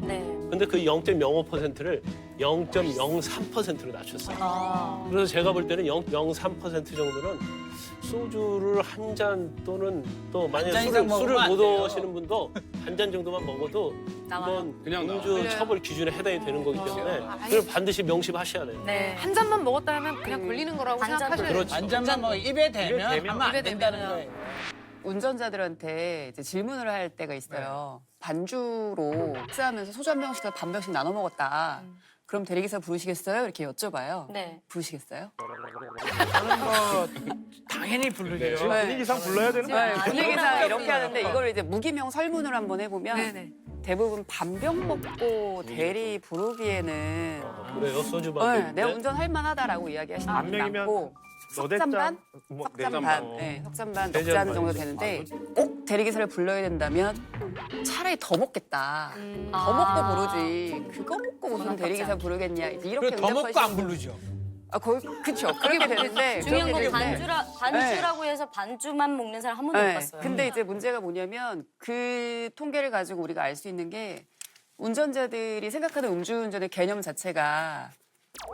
근데 그 0.05%를 0.03%로 낮췄어요. 그래서 제가 볼 때는 0.03% 정도는 소주를 한 잔 또는 또 만약에 술을 못 드시는 분도 한 잔 정도만 먹어도 이건 그냥 음주 처벌 기준에 해당이 되는 거기 때문에 그걸 반드시 명심하셔야 돼요. 네. 한 잔만 먹었다 하면 그냥 걸리는 거라고 생각하셔야 돼요. 한 잔만 뭐 입에 대면 하면 안 된다는 거예요. 운전자들한테 이제 질문을 할 때가 있어요. 반주로 식사하면서 소주 한 병씩 반 병씩 나눠 먹었다. 그럼 대리기사 부르시겠어요? 이렇게 여쭤봐요. 네. 부르시겠어요? 저는 뭐 당연히 부르죠. 분위기상 불러야 되는 거 아니에요? 분위기상 이렇게 하는데 이걸 이제 무기명 설문을 한번 해보면 네네. 대부분 반병 먹고 대리 부르기에는 그래요? 소주만. 내가 운전할 만하다라고 이야기하시는 분이 반명이면 많고 너댓 석잔 반? 뭐, 석잔 네 반, 잔. 석잔 반, 네 넉잔 잔 정도 반이죠. 되는데 꼭 대리기사를 불러야 된다면 차라리 더 먹겠다. 더 먹고 부르지. 그거 먹고 무슨 대리기사 부르겠냐. 이렇게 더 먹고 응답하시는 안 부르죠. 그렇죠. 그렇게 되는데 중요한 건 그렇게 되는데 반주라고 해서 반주만 먹는 사람 한 번도 못 네. 봤어요. 근데 이제 문제가 뭐냐면 그 통계를 가지고 우리가 알 수 있는 게 운전자들이 생각하는 음주운전의 개념 자체가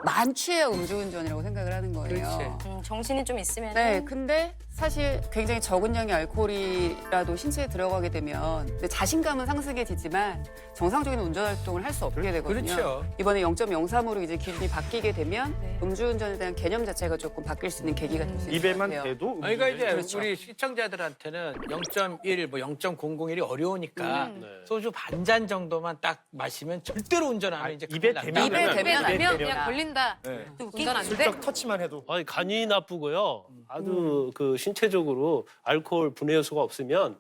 만취해야 음주운전이라고 생각을 하는 거예요. 정신이 좀 있으면. 네, 근데 사실 굉장히 적은 양의 알코올이라도 신체에 들어가게 되면 근데 자신감은 상승해지지만 정상적인 운전 활동을 할 수 없게 되거든요. 그렇죠. 이번에 0.03으로 이제 기준이 바뀌게 되면 음주운전에 대한 개념 자체가 조금 바뀔 수 있는 계기가 될 수 있을 것 입에만 같아요. 대도 그러니까 이제 그렇죠. 우리 시청자들한테는 0.1, 뭐 0.001이 어려우니까 네. 소주 반 잔 정도만 딱 마시면 절대로 운전하면 이제 입에 큰일 대면 난다. 입에 대면 안 그냥 됩니다. 걸린다. 네. 운전 안 돼. 슬쩍 터치만 해도 아니 간이 나쁘고요. 아주 그 신체적으로 알코올 분해 요소가 없으면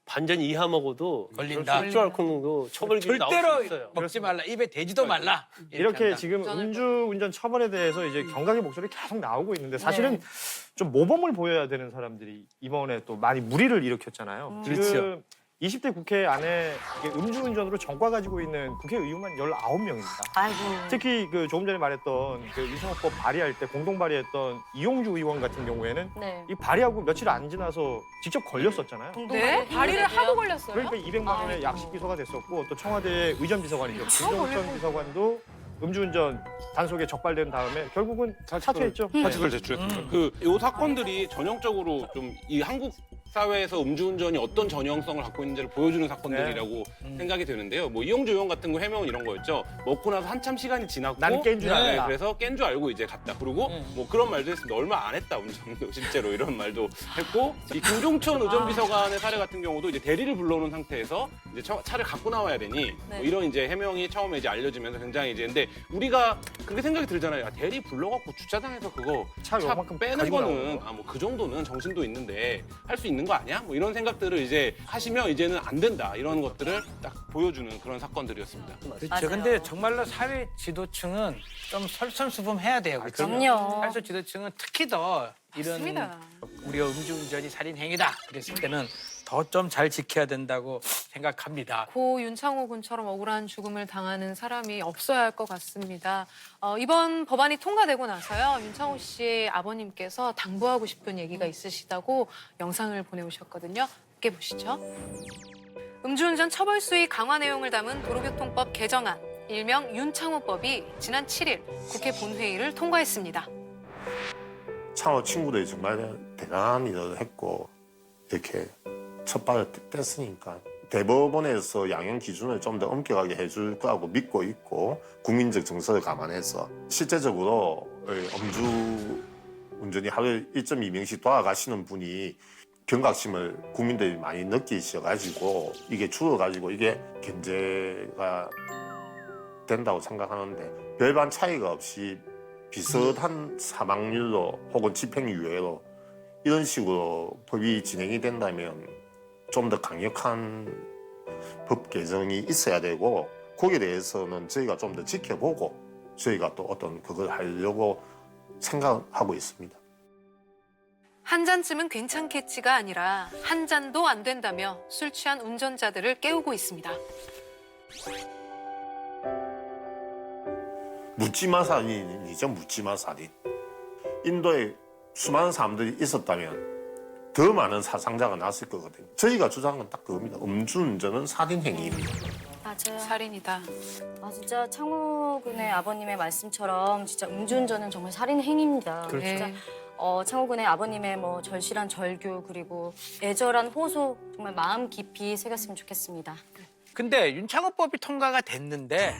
반잔 이하 먹어도 걸린다. 술주 알코올도 처벌 기준이 나올 수 절대로 있어요. 먹지 말라. 입에 대지도 말라. 이렇게 한다. 지금 운전을 음주운전 처벌에 대해서 이제 경각의 목소리 계속 나오고 있는데 사실은 좀 모범을 보여야 되는 사람들이 이번에 또 많이 무리를 일으켰잖아요. 그렇죠. 지금 20대 국회 안에 이게 음주운전으로 전과 가지고 있는 국회의원만 19명입니다. 아이고. 특히 그 조금 전에 말했던 그 윤창호법 발의할 때 공동 발의했던 이용주 의원 같은 경우에는 네. 이 발의하고 며칠 안 지나서 직접 걸렸었잖아요. 네? 발의를 하고 걸렸어요? 그러니까 200만 원의 약식 기소가 됐었고 또 청와대 의전비서관이죠. 김종천 비서관도 음주운전 단속에 적발된 다음에 결국은 사퇴했죠. 사직을 제출했습니다. 요 사건들이 전형적으로 좀 이 한국 사회에서 음주운전이 어떤 전형성을 갖고 있는지를 보여주는 사건들이라고 생각이 되는데요. 뭐 이용주 의원 같은 거 해명은 이런 거였죠. 먹고 나서 한참 시간이 지났고 나는 깬 줄 알았다. 그래서 깬 줄 알고 이제 갔다. 그리고 뭐 그런 말도 했습니다. 얼마 안 했다 운전도 실제로 이런 말도 했고 이 김종천 의전비서관의 사례 같은 경우도 이제 대리를 불러오는 상태에서 이제 차를 갖고 나와야 되니 뭐 이런 이제 해명이 처음에 이제 알려지면서 굉장히 이제 근데 우리가 그렇게 생각이 들잖아요. 야, 대리 불러갖고 주차장에서 그거 차 차 요만큼 빼는 가지고 거는 나오는 거. 뭐 그 정도는 정신도 있는데 할 수 있는 거 아니야? 뭐 이런 생각들을 이제 하시면 이제는 안 된다 이런 것들을 딱 보여주는 그런 사건들이었습니다. 그렇죠. 근데 정말로 사회 지도층은 좀 설선수범해야 돼요. 그렇죠? 그럼요. 사회 지도층은 특히 더 이런 맞습니다. 우리가 음주운전이 살인 행위다 그랬을 때는 더 좀 잘 지켜야 된다고 생각합니다. 고 윤창호 군처럼 억울한 죽음을 당하는 사람이 없어야 할 것 같습니다. 이번 법안이 통과되고 나서요. 윤창호 씨의 아버님께서 당부하고 싶은 얘기가 있으시다고 영상을 보내오셨거든요. 함께 보시죠. 음주운전 처벌 수위 강화 내용을 담은 도로교통법 개정안, 일명 윤창호법이 지난 7일 국회 본회의를 통과했습니다. 창호 친구들이 정말 대단한 일을 했고 이렇게 첫발을 뗐으니까 대법원에서 양형 기준을 좀 더 엄격하게 해줄 거라고 믿고 있고 국민적 정서를 감안해서 실제적으로 음주 운전이 하루에 1.2명씩 돌아가시는 분이 경각심을 국민들이 많이 느끼셔가지고 이게 줄어가지고 이게 견제가 된다고 생각하는데 별반 차이가 없이 비슷한 사망률로 혹은 집행유예로 이런 식으로 법이 진행이 된다면 좀 더 강력한 법 개정이 있어야 되고 거기에 대해서는 저희가 좀 더 지켜보고 저희가 또 어떤 그걸 하려고 생각하고 있습니다. 한 잔쯤은 괜찮겠지가 아니라 한 잔도 안 된다며 술 취한 운전자들을 깨우고 있습니다. 묻지마 살인이죠. 묻지마 살인. 인도에 수많은 사람들이 있었다면 더 많은 사상자가 났을 거거든요. 저희가 주장한 건 딱 그겁니다. 음주운전은 살인 행위입니다. 맞아요. 살인이다. 아 진짜 창호 군의 아버님의 말씀처럼 진짜 음주운전은 정말 살인 행위입니다. 그렇죠. 진짜 창호 군의 아버님의 뭐 절실한 절규 그리고 애절한 호소 정말 마음 깊이 새겼으면 좋겠습니다. 근데 윤창호법이 통과가 됐는데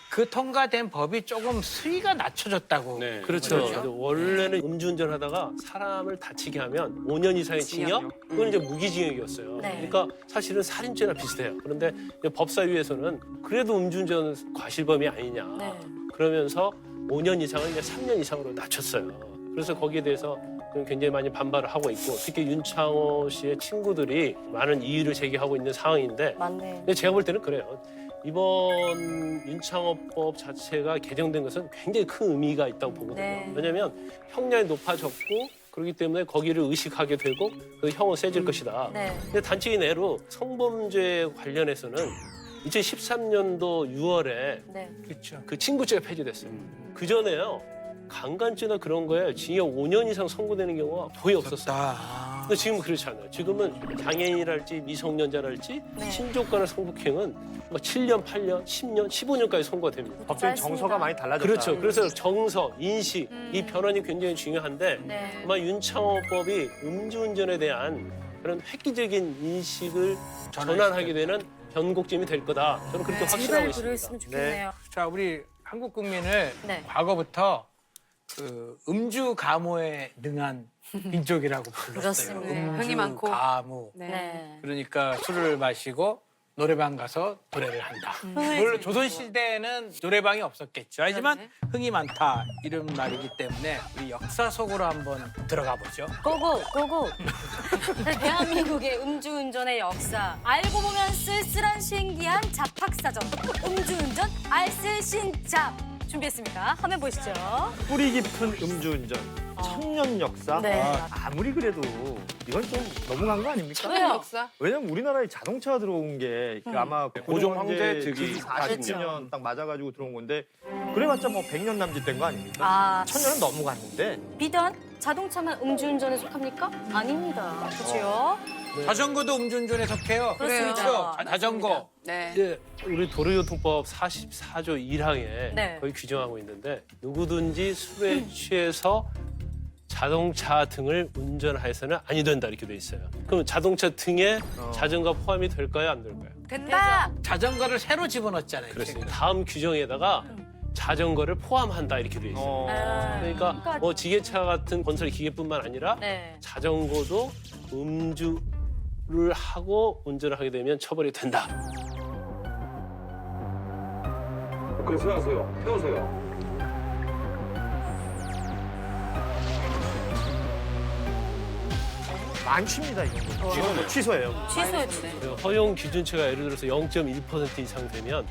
그 통과된 법이 조금 수위가 낮춰졌다고. 네. 그렇죠. 원래는 음주운전 하다가 사람을 다치게 하면 5년 이상의 징역, 그건 이제 무기징역이었어요. 네. 그러니까 사실은 살인죄나 비슷해요. 그런데 이제 법사위에서는 그래도 음주운전 과실범이 아니냐. 네. 그러면서 5년 이상을 이제 3년 이상으로 낮췄어요. 그래서 거기에 대해서 굉장히 많이 반발을 하고 있고 특히 윤창호 씨의 친구들이 많은 이의를 제기하고 있는 상황인데 맞네. 근데 제가 볼 때는 그래요. 이번 윤창호법 자체가 개정된 것은 굉장히 큰 의미가 있다고 보거든요. 네. 왜냐하면 형량이 높아졌고 그렇기 때문에 거기를 의식하게 되고 그 형은 세질 것이다. 네. 근데 단적인 예로 성범죄 관련해서는 2013년도 6월에 네. 그렇죠. 그 친구죄가 폐지됐어요. 그 전에요 강간죄나 그런 거에 징역 5년 이상 선고되는 경우가 거의 없었어요. 근데 지금은 그렇지 않아요. 지금은 장애인이랄지 미성년자랄지 신족간의 성폭행은 뭐 7년, 8년, 10년, 15년까지 선고가 됩니다. 법적인 정서가 많이 달라졌다. 그렇죠. 그래서 정서, 인식 이 변환이 굉장히 중요한데 네. 아마 윤창호법이 음주운전에 대한 그런 획기적인 인식을 전환하게 되는 변곡점이 될 거다. 저는 그렇게 확신하고 제발 있습니다. 그랬으면 좋겠네요. 자, 우리 한국 국민을 네. 과거부터 그 음주 가무에 능한 민족이라고 불렀어요. 그렇습니다. 음주 흥이 많고. 가무. 네. 그러니까 술을 마시고 노래방 가서 노래를 한다. 물론 조선 시대에는 노래방이 없었겠죠. 하지만 흥이 많다 이런 말이기 때문에 우리 역사 속으로 한번 들어가 보죠. 고고 고고. 대한민국의 음주운전의 역사. 알고 보면 쓸쓸한 신기한 잡학사전. 음주운전 알쓸신잡 준비했습니다. 화면 보시죠. 뿌리 깊은 음주운전, 천년 역사. 네. 아무리 그래도 이건 좀 너무한 거 아닙니까? 천연 역사. 왜냐면 우리나라에 자동차가 들어온 게 아마 고종 황제 즉위 40주년 딱 맞아가지고 들어온 건데 그래봤자 뭐 100년 남짓된 거 아닙니까? 아, 천년은 너무 갔는데 비단 자동차만 음주운전에 속합니까? 아닙니다. 그렇죠? 자전거도 음주운전에 속해요. 그렇습니다. 그렇죠. 자전거. 네. 이제 우리 도로교통법 44조 1항에 네. 거의 규정하고 있는데 누구든지 술에 취해서 자동차 등을 운전해서는 아니 된다 이렇게 돼 있어요. 그럼 자동차 등에 자전거 포함이 될까요, 안 될까요? 된다. 자전거를 새로 집어넣었잖아요. 그렇습니다. 지금. 다음 규정에다가 자전거를 포함한다 이렇게 돼 있어요. 그러니까 뭐 지게차 같은 건설 기계뿐만 아니라 네. 자전거도 음주를 하고 운전을 하게 되면 처벌이 된다. 그래서 세우세요. 세우세요. 만취입니다 이건. 지금 취소예요. 취소했지. 허용 기준치가 예를 들어서 0.1% 이상 되면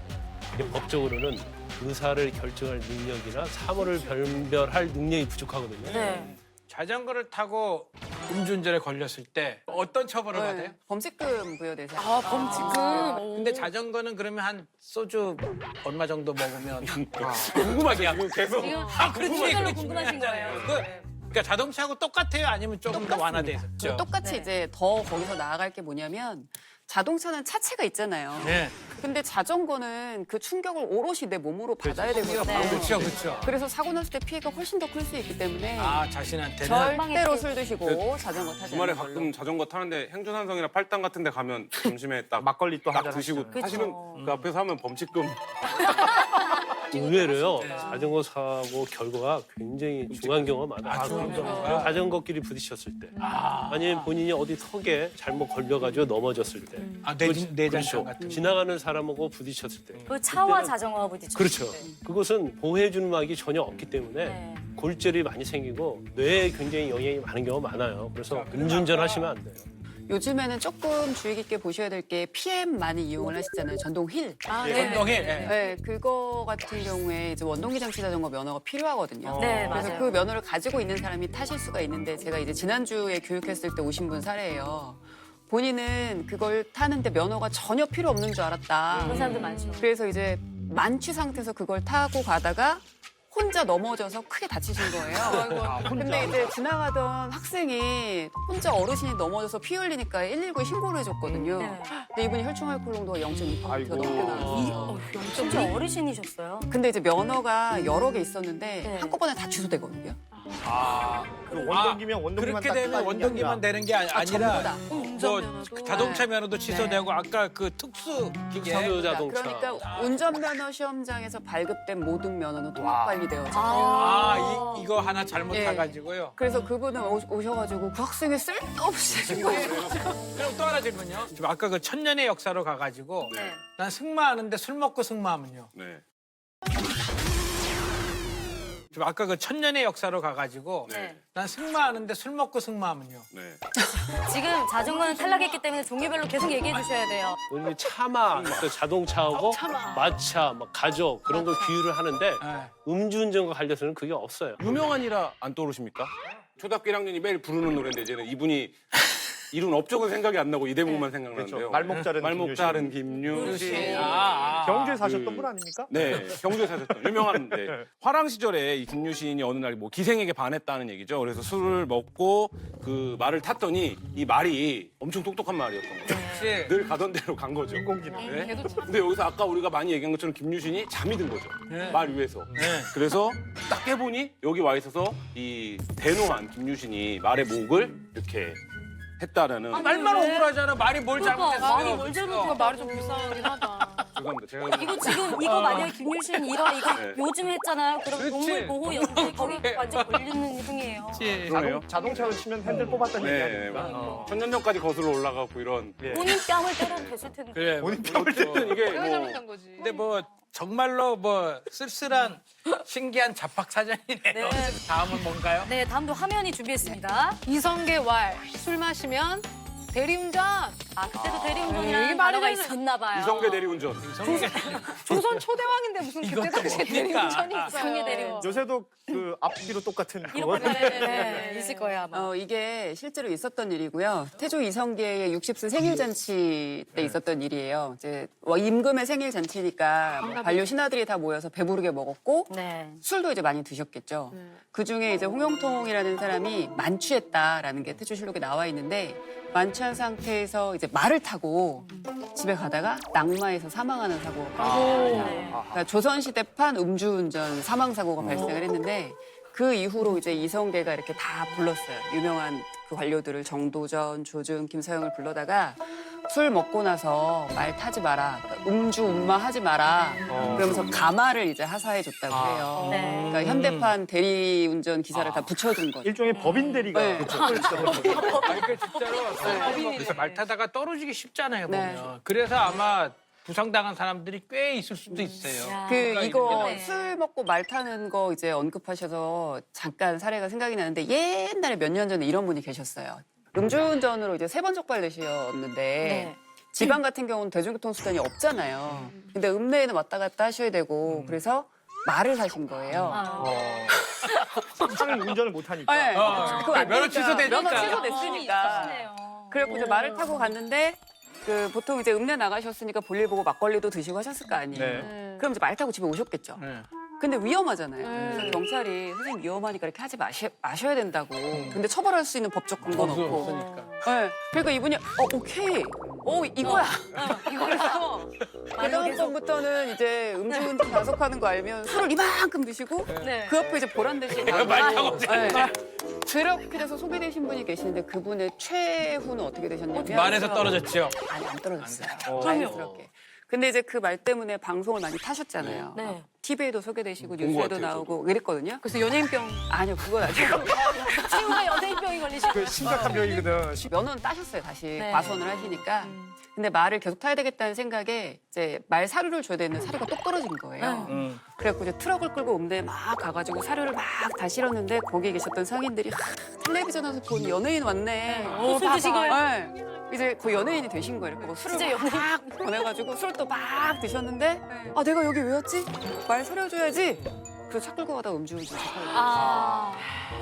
이게 법적으로는 의사를 결정할 능력이나 사물을 변별할 능력이 부족하거든요. 네. 자전거를 타고 음주운전에 걸렸을 때 어떤 처벌을 받아요? 범칙금 부여되세요. 아, 범칙금. 근데 자전거는 그러면 한 소주 얼마 정도 먹으면 궁금하게 계속 그렇지 정말로 궁금하신 거예요. 그러니까 자동차하고 똑같아요? 아니면 조금 더 완화돼 있었죠? 똑같이 네. 이제 더 거기서 나아갈 게 뭐냐면 자동차는 차체가 있잖아요. 네. 근데 자전거는 그 충격을 오롯이 내 몸으로 받아야 되거든요. 그렇죠, 그렇죠. 그래서 사고 났을 때 피해가 훨씬 더 클 수 있기 때문에 아 자신한테는 절대로 술 드시고 자전거 타지 주말에 않는 걸로. 가끔 자전거 타는데 행주산성이나 팔당 같은 데 가면 점심에 딱 막걸리 또 딱 한잔 드시고 하시잖아요. 하시는 그 앞에서 하면 범칙금 의외로요. 자전거 사고 결과가 굉장히 중요한 경우가 많아요. 자전거끼리 부딪혔을 때, 아니면 본인이 어디 턱에 잘못 걸려가지고 넘어졌을 때, 내장상 같은 거. 지나가는 사람하고 부딪혔을 때. 그 차와 자전거가 부딪혔을 그렇죠. 때. 그것은 보호해주는 막이 전혀 없기 때문에 네. 골절이 많이 생기고 뇌에 굉장히 영향이 많은 경우가 많아요. 그래서 음주운전 하시면 안 돼요. 요즘에는 조금 주의 깊게 보셔야 될 게 PM 많이 이용을 하시잖아요. 전동 휠. 운동해. 네, 그거 같은 경우에 이제 원동기 장치 자전거 면허가 필요하거든요. 네, 그래서 맞아요. 그 면허를 가지고 있는 사람이 타실 수가 있는데 제가 이제 지난주에 교육했을 때 오신 분 사례예요. 본인은 그걸 타는데 면허가 전혀 필요 없는 줄 알았다. 그런 사람들 많죠. 그래서 이제 만취 상태에서 그걸 타고 가다가 혼자 넘어져서 크게 다치신 거예요. 근데 이제 지나가던 학생이 혼자 어르신이 넘어져서 피 흘리니까 119에 신고를 해줬거든요. 네. 근데 이분이 혈중 알코올 농도가 0.2%가 아이고. 넘게 나왔어요. 진짜 어르신이셨어요? 근데 이제 면허가 여러 개 있었는데 네. 한꺼번에 다 취소되거든요. 그 원동기면 원동기만 그렇게 딱 되면 따지는 게 원동기만 아니라 되는 게 아니라 전부 다. 뭐 자동차 면허도 취소되고 아까 그 특수 기계 특수 자동차. 그러니까 운전면허 시험장에서 발급된 모든 면허는 통합 관리되어져. 이거 하나 잘못 예. 타가지고요. 그래서 그분은 오셔가지고 그 학생이 쓸데없이 지금 그럼 또 하나 질문요. 지금 아까 그 천년의 역사로 가가지고 난 승마하는데 술 먹고 승마하면요. 네. 지금 아까 그 천년의 역사로 가가지고 난 승마하는데 술 먹고 승마하면요. 네. 지금 자전거는 탈락했기 때문에 종류별로 계속 얘기해 주셔야 돼요. 우리 차마, 또 자동차하고 마차, 뭐 가족 그런 걸 비유를 하는데 음주운전과 관련해서는 그게 없어요. 유명한 일화 안 떠오르십니까? 초등학교 1학년이 매일 부르는 노래인데 이제는 이분이 이룬 업적은 생각이 안 나고 이 대목만 생각나는데요. 그렇죠. 말목자른 말목자른 김유신. 경주에 사셨던 분 아닙니까? 네, 경주에 사셨던 유명한 화랑 시절에 이 김유신이 어느 날 뭐 기생에게 반했다는 얘기죠. 그래서 술을 먹고 그 말을 탔더니 이 말이 엄청 똑똑한 말이었던 거예요. 늘 가던 대로 간 거죠. 네. 근데 여기서 아까 우리가 많이 얘기한 것처럼 김유신이 잠이 든 거죠. 말 위에서. 그래서 딱 깨보니 여기 와 있어서 이 대노한 김유신이 말의 목을 이렇게 했다라는. 말만 억울하잖아. 말이 뭘 잘못했어. 말이 뭘 잘못했어. 말이 좀 불쌍하긴 하다. 죄송합니다. 제가 이거 지금 이거 만약에 김유신 이거 네. 요즘 했잖아요. 그럼 동물 보호 연대 거기 완전 걸리는 흥이에요. 그러네요. 자동차로 치면 핸들 뽑았다는 얘기 네, 아닙니까? 천년전까지 거슬러 올라가고 이런. 본인 뺨을 때려도 됐을 텐데. 그래. 본인 뺨을 때는 이게 내가 뭐 잘못한 거지. 근데 뭐 정말로 뭐 쓸쓸한 신기한 잡학 사전이네요. 다음은 뭔가요? 네, 다음도 화면이 준비했습니다. 이성계 왈, 술 마시면 대리운전. 아, 그때도 대리운전이라는 이게 말이 단어가 되는- 있었나 봐요. 이성계 대리운전. 조선 초대왕인데 무슨 그때 이것도 당시에 뭡니까? 대리운전이 있어요. 이성계 대리운전. 요새도 그 앞뒤로 똑같은 그거. 이렇게 네, 있을 거예요 아마. 이게 실제로 있었던 일이고요. 태조 이성계의 60세 생일 잔치 때 있었던 일이에요. 이제 임금의 생일 잔치니까 뭐 반려 신하들이 다 모여서 배부르게 먹었고 네. 술도 이제 많이 드셨겠죠. 그 중에 이제 홍영통이라는 사람이 만취했다라는 게 태조실록에 나와 있는데 만취한 상태에서 이제 말을 타고 집에 가다가 낙마해서 사망하는 사고가 발생해요. 그러니까 조선시대판 음주운전 사망 사고가 발생을 했는데 그 이후로 이제 이성계가 이렇게 다 불렀어요. 유명한 그 관료들을 정도전, 조준, 김서영을 불러다가 술 먹고 나서 말 타지 마라, 그러니까 음주 운마하지 마라. 그러면서 가마를 이제 하사해 줬다고 해요. 네. 그러니까 현대판 대리운전 기사를 다 붙여준 거죠. 일종의 법인 대리가 네. 그러니까 진짜로 말 타다가 떨어지기 쉽잖아요, 네. 보면. 그래서 아마 부상당한 사람들이 꽤 있을 수도 있어요. 그 이거 네. 술 먹고 말 타는 거 이제 언급하셔서 잠깐 사례가 생각이 나는데 옛날에 몇 년 전에 이런 분이 계셨어요. 음주운전으로 이제 3번 적발되셨는데 네. 지방 같은 경우는 대중교통 수단이 없잖아요. 근데 읍내에는 왔다 갔다 하셔야 되고 그래서 말을 사신 거예요. 차를 운전을 못 하니까. 네. 그거 안 면허 되니까. 취소되니까. 면허 취소됐으니까. 그래갖고 이제 말을 타고 갔는데 그 보통 이제 읍내 나가셨으니까 볼일 보고 막걸리도 드시고 하셨을 거 아니에요. 네. 그럼 이제 말 타고 집에 오셨겠죠. 네. 근데 위험하잖아요. 그래서 경찰이 선생님 위험하니까 이렇게 하지 마셔야 된다고. 근데 처벌할 수 있는 법적 근거는 없고. 없으니까. 네. 그러니까 이분이 오케이. 이거야. 이거라서 그다음번부터는 이제 음주운전 단속하는 거 알면 술을 이만큼 드시고 그 앞에 이제 보란 듯이 말 타고 그렇게 돼서 소개되신 분이 계시는데 그분의 최후는 어떻게 되셨냐면 말에서 떨어졌죠. 아니 안 떨어졌어요. 자연스럽게. 근데 이제 그 말 때문에 방송을 많이 타셨잖아요. 네. TV에도 소개되시고 것 뉴스에도 같아요, 나오고 그랬거든요. 그래서 연예인병. 아니요, 그건 아니고 친구가 연예인병이 걸리시고. 그 심각한 병이거든. 면허는 따셨어요, 다시 네. 과손을 하시니까. 근데 말을 계속 타야 되겠다는 생각에 이제 말 사료를 줘야 되는데 사료가 똑 떨어진 거예요. 그래갖고 이제 트럭을 끌고 읍내에 막 가가지고 사료를 막 다 실었는데 거기 계셨던 상인들이 텔레비전에서 본 연예인 왔네. 술 드신 거예요? 네. 이제 거의 연예인이 되신 거예요. 그래서 술을 막 보내가지고 술을 또 막 드셨는데 아 내가 여기 왜 왔지? 말 사려줘야지. 그래서 차 끌고 가다가 음주운전 아.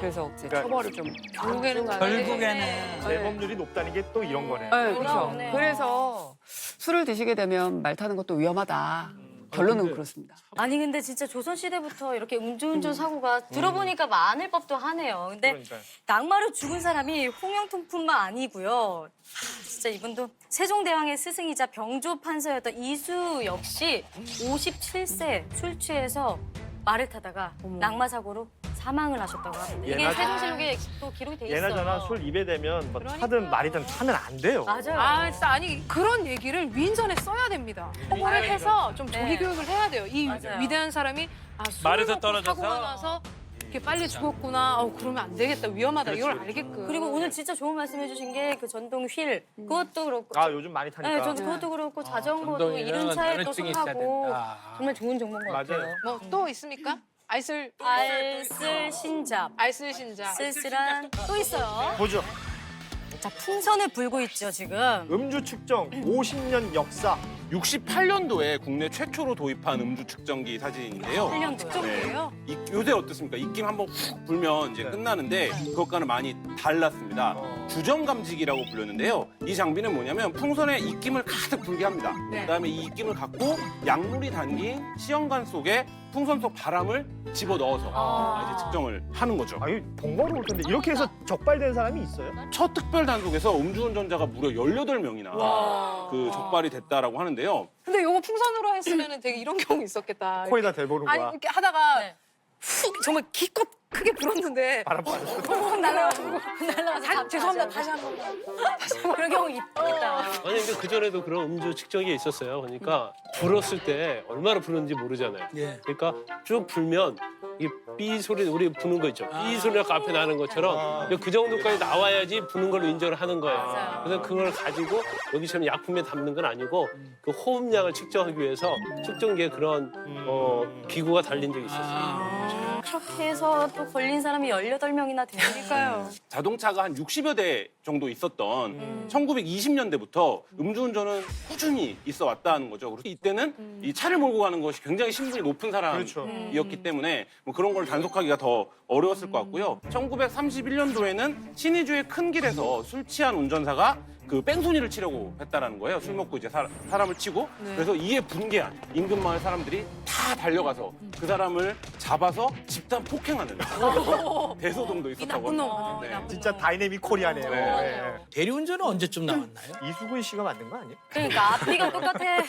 그래서 이제 그러니까 처벌을 좀 결국에는 결국에는 재범률이 높다는 게 또 이런 거네. 네, 그렇죠. 돌아오네요. 그래서 술을 드시게 되면 말 타는 것도 위험하다. 결론은 그렇습니다. 아니 근데 진짜 조선 시대부터 이렇게 음주운전 사고가 들어보니까 많을 법도 하네요. 근데 그러니까요. 낙마로 죽은 사람이 홍영통뿐만 아니고요. 진짜 이분도 세종대왕의 스승이자 병조 판서였던 이수 역시 57세 술 취해서 말을 타다가 낙마 사고로 사망을 하셨다고 합니다. 이게 예나- 세종실록에 또 기록이 돼 있어요. 예나저나 술 입에 대면 뭐 그러니까. 타든 말이든 타면 안 돼요. 맞아요. 아, 진짜 아니 그런 얘기를 위인전에 써야 됩니다. 홍보를 해서 좀 조기 네. 교육을 해야 돼요. 이 맞아요. 위대한 사람이 말에서 술을 먹고 떨어져서? 사고가 나서 이렇게 빨리 죽었구나. 그러면 안 되겠다. 위험하다. 이걸 알게끔. 그리고 오늘 진짜 좋은 말씀 해주신 게 그 전동 휠 그것도 그렇고 아 요즘 많이 타니까. 네, 전 그것도 그렇고 자전거도 전동이는 이른 차에 또 면허증이 있어야 타고 된다. 정말 좋은 정보인 것 같아요. 맞아요. 뭐 또 있습니까? 알쓸 알쓸신잡 알쓸신자. 쓸쓸한 또 있어요. 보죠. 자 풍선을 불고 있죠 지금. 음주 측정 50년 역사 68년도에 국내 최초로 도입한 음주 측정기 사진인데요. 8년도요. 측정기예요? 요새 어떻습니까? 입김 한번 훅 불면 이제 끝나는데 그것과는 많이 달랐습니다. 주정 감지기라고 불렸는데요. 이 장비는 뭐냐면 풍선에 입김을 가득 불게 합니다. 그다음에 이 입김을 갖고 약물이 담긴 시험관 속에 풍선 속 바람을 집어 넣어서 이제 측정을 하는 거죠. 아니 번거로울 텐데 이렇게 해서 적발된 사람이 있어요? 첫 특별 단속에서 음주운전자가 무려 18명이나 그 적발이 됐다라고 하는데요. 근데 요거 풍선으로 했으면 되게 이런 경우 있었겠다. 코에다 대보는 아니 거야. 이렇게 하다가 네. 훅 정말 기껏 크게 불었는데 바람 빠졌어. 훅 날라가지고 날라가서 죄송합니다. 다시 한 번. 그런 경우 있다. 아니 근데 그 전에도 그런 음주 측정기가 있었어요. 그러니까 불었을 때 얼마나 불었는지 모르잖아요. 예. 그러니까 쭉 불면 이 삐 소리 우리 부는 거 있죠. 삐 소리가 앞에 나는 것처럼 그 정도까지 나와야지 부는 걸로 인정을 하는 거예요. 맞아요. 그래서 그걸 가지고 여기처럼 약품에 담는 건 아니고 그 호흡량을 측정하기 위해서 측정기에 그런 기구가 달린 적이 있었어요. 그렇게 해서 또 걸린 사람이 18명이나 되니까요. 자동차가 한 60여 대 정도 있었던 1920년대부터 음주운전은 꾸준히 있어 왔다는 거죠. 그래서 이때는 이 차를 몰고 가는 것이 굉장히 신분이 높은 사람이었기 때문에 뭐 그런 걸 단속하기가 더 어려웠을 것 같고요. 1931년도에는 신의주의 큰 길에서 술 취한 운전사가 그 뺑소니를 치려고 했다라는 거예요. 술 먹고 이제 사람을 치고. 그래서 이에 분개한 인근 마을 사람들이 다 달려가서 그 사람을 잡아서 집단 폭행하는 대소동도 있었다고 합니다. 네. 진짜 다이내믹 코리아네요. 네. 대리운전은 언제쯤 나왔나요? 이수근 씨가 만든 거 아니에요? 그러니까 앞뒤가 똑같아.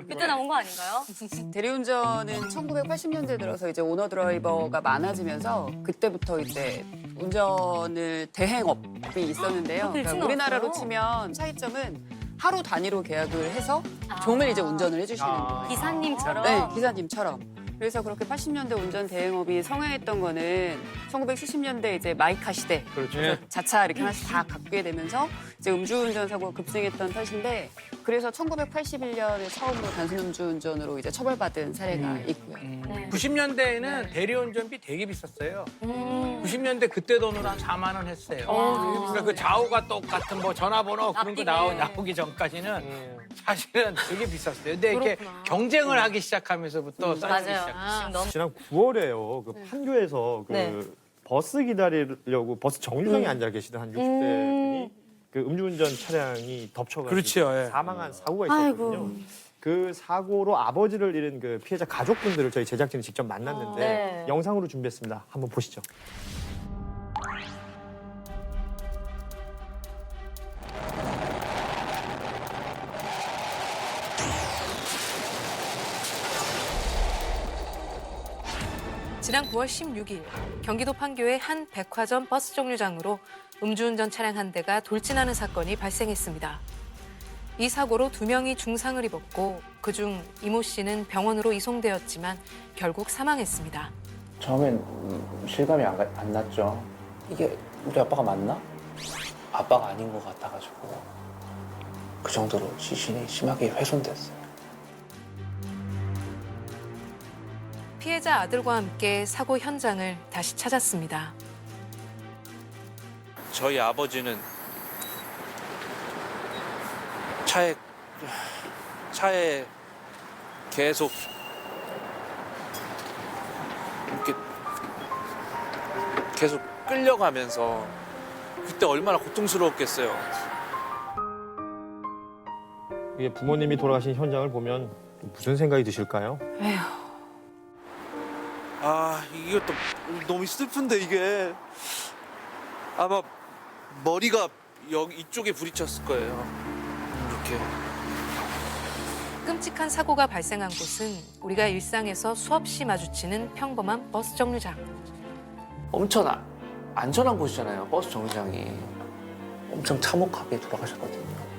그때 나온 거 아닌가요? 대리운전은 1980년대 들어서 이제 오너 드라이버가 많아지면서 그때부터 이제 운전을 대행업이 있었는데요. 그러니까 우리나라로 치면 차이점은 하루 단위로 계약을 해서 종일 이제 운전을 해주시는 거예요. 기사님처럼? 네, 기사님처럼. 그래서 그렇게 80년대 운전 대행업이 성행했던 거는 1970년대 이제 마이카 시대, 그렇죠. 자차 이렇게 하나씩 다 갖게 되면서 이제 음주운전 사고가 급증했던 탓인데 그래서 1981년에 처음으로 단순 음주운전으로 이제 처벌받은 사례가 있고요. 90년대에는 대리운전비 되게 비쌌어요. 90년대 그때 돈으로 한 4만 원 했어요. 그러니까 그 좌우가 똑같은 뭐 전화번호 그런 거 나오기 전까지는 사실은 되게 비쌌어요. 근데 이렇게 경쟁을 하기 시작하면서부터 싸지기 시작했어요. 지난 9월에요. 그 판교에서 그 네. 버스 기다리려고 버스 정류장에 앉아 계시던 한 60대 분이 그 음주운전 차량이 덮쳐가지고 그렇죠, 예. 사망한 사고가 있었거든요. 그 사고로 아버지를 잃은 그 피해자 가족분들을 저희 제작진이 직접 만났는데 네. 영상으로 준비했습니다. 한번 보시죠. 지난 9월 16일 경기도 판교의 한 백화점 버스 정류장으로 음주운전 차량 한 대가 돌진하는 사건이 발생했습니다. 이 사고로 2명이 중상을 입었고 그중 이모 씨는 병원으로 이송되었지만 결국 사망했습니다. 처음엔 실감이 안 났죠. 이게 우리 아빠가 맞나? 아빠가 아닌 것 같아가지고 그 정도로 시신이 심하게 훼손됐어요. 피해자 아들과 함께 사고 현장을 다시 찾았습니다. 저희 아버지는 차에 계속 이렇게 계속 끌려가면서 그때 얼마나 고통스러웠겠어요. 이게 부모님이 돌아가신 현장을 보면 무슨 생각이 드실까요? 아, 이것도 너무 슬픈데 이게 아마 머리가 여기 이쪽에 부딪혔을 거예요. 이렇게. 끔찍한 사고가 발생한 곳은 우리가 일상에서 수없이 마주치는 평범한 버스 정류장. 엄청 안전한 곳이잖아요. 버스 정류장이. 엄청 참혹하게 돌아가셨거든요.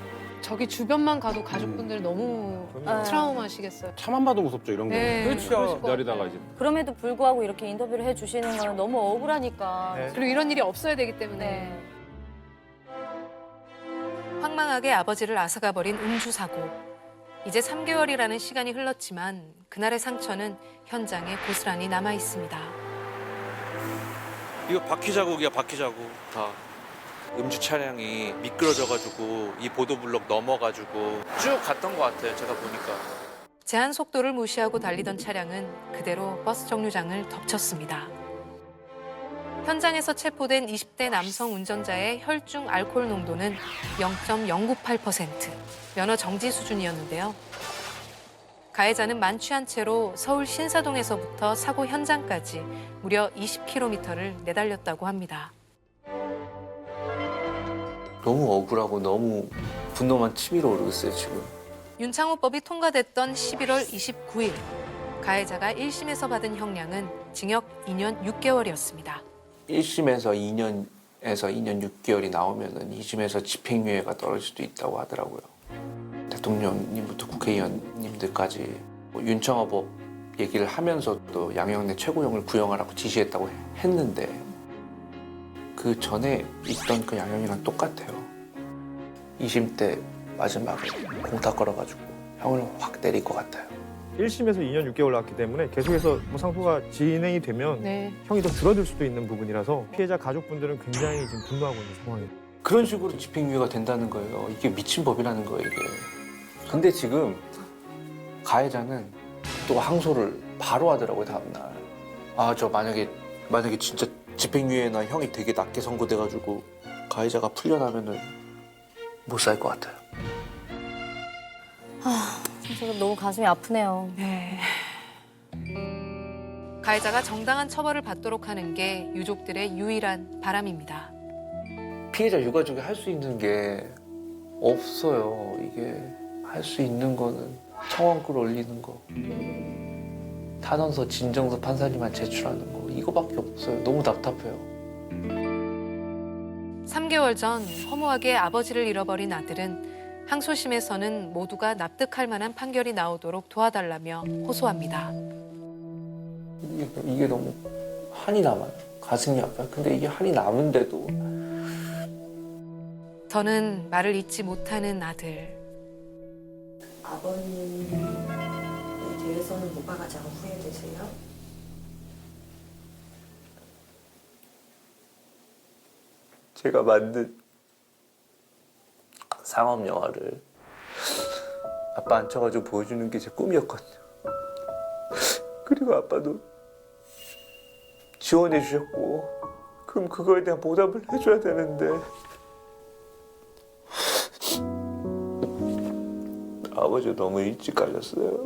저기 주변만 가도 가족분들 너무 트라우마시겠어요. 차만 봐도 무섭죠, 이런 거. 네, 그렇죠. 기다리다가 이제. 그럼에도 불구하고 이렇게 인터뷰를 해주시는 건 너무 억울하니까. 네. 그리고 이런 일이 없어야 되기 때문에. 네. 황망하게 아버지를 앗아가버린 음주사고. 이제 3개월이라는 시간이 흘렀지만 그날의 상처는 현장에 고스란히 남아 있습니다. 이거 바퀴 자국이야, 바퀴 자국 다. 음주 차량이 미끄러져가지고 이 보도블록 넘어가지고 쭉 갔던 것 같아요. 제가 보니까. 제한 속도를 무시하고 달리던 차량은 그대로 버스 정류장을 덮쳤습니다. 현장에서 체포된 20대 남성 운전자의 혈중 알코올 농도는 0.098%, 면허 정지 수준이었는데요. 가해자는 만취한 채로 서울 신사동에서부터 사고 현장까지 무려 20km를 내달렸다고 합니다. 너무 억울하고 너무 분노만 치밀어 오르고 있어요, 지금. 윤창호법이 통과됐던 11월 29일, 가해자가 1심에서 받은 형량은 징역 2년 6개월이었습니다. 1심에서 2년에서 2년 6개월이 나오면은 2심에서 집행유예가 떨어질 수도 있다고 하더라고요. 대통령님부터 국회의원님들까지 윤창호법 얘기를 하면서도 양형내 최고형을 구형하라고 지시했다고 했는데 그 전에 있던 그 양형이랑 똑같아요. 2심 때 마지막에 공탁 걸어가지고 형을 확 때릴 것 같아요. 1심에서 2년 6개월 나왔기 때문에 계속해서 뭐 상소가 진행이 되면 형이 더 줄어들 수도 있는 부분이라서 피해자 가족분들은 굉장히 지금 분노하고 있는 상황이에요. 그런 식으로 집행유예가 된다는 거예요. 이게 미친 법이라는 거예요, 이게. 근데 지금 가해자는 또 항소를 바로 하더라고요, 다음날. 아, 저 만약에 진짜 집행유예나 형이 되게 낮게 선고돼가지고 가해자가 풀려나면은 못 살 것 같아요. 진짜 너무 가슴이 아프네요. 네. 가해자가 정당한 처벌을 받도록 하는 게 유족들의 유일한 바람입니다. 피해자 유가족이 할 수 있는 게 없어요. 이게 할 수 있는 거는 청원글 올리는 거, 탄원서, 진정서 판사님한테 제출하는 거 이거밖에 없어요. 너무 답답해요. 3개월 전 허무하게 아버지를 잃어버린 아들은 항소심에서는 모두가 납득할 만한 판결이 나오도록 도와달라며 호소합니다. 이게 너무 한이 남아요. 가슴이 아파요. 근데 이게 한이 남은데도 더는 말을 잇지 못하는 아들. 아버님에 대해서는 뭐가 가장 후회되세요? 제가 만든 상업 영화를 아빠 앉혀가지고 보여주는 게 제 꿈이었거든요. 그리고 아빠도 지원해 주셨고 그럼 그거에 대한 보답을 해줘야 되는데 아버지가 너무 일찍 가셨어요.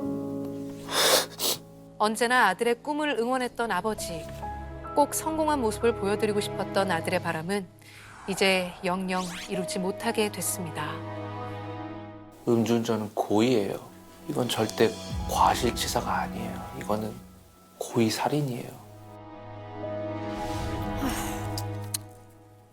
언제나 아들의 꿈을 응원했던 아버지. 꼭 성공한 모습을 보여드리고 싶었던 아들의 바람은 이제 영영 이루지 못하게 됐습니다. 음주운전은 고의예요. 이건 절대 과실치사가 아니에요. 이거는 고의 살인이에요.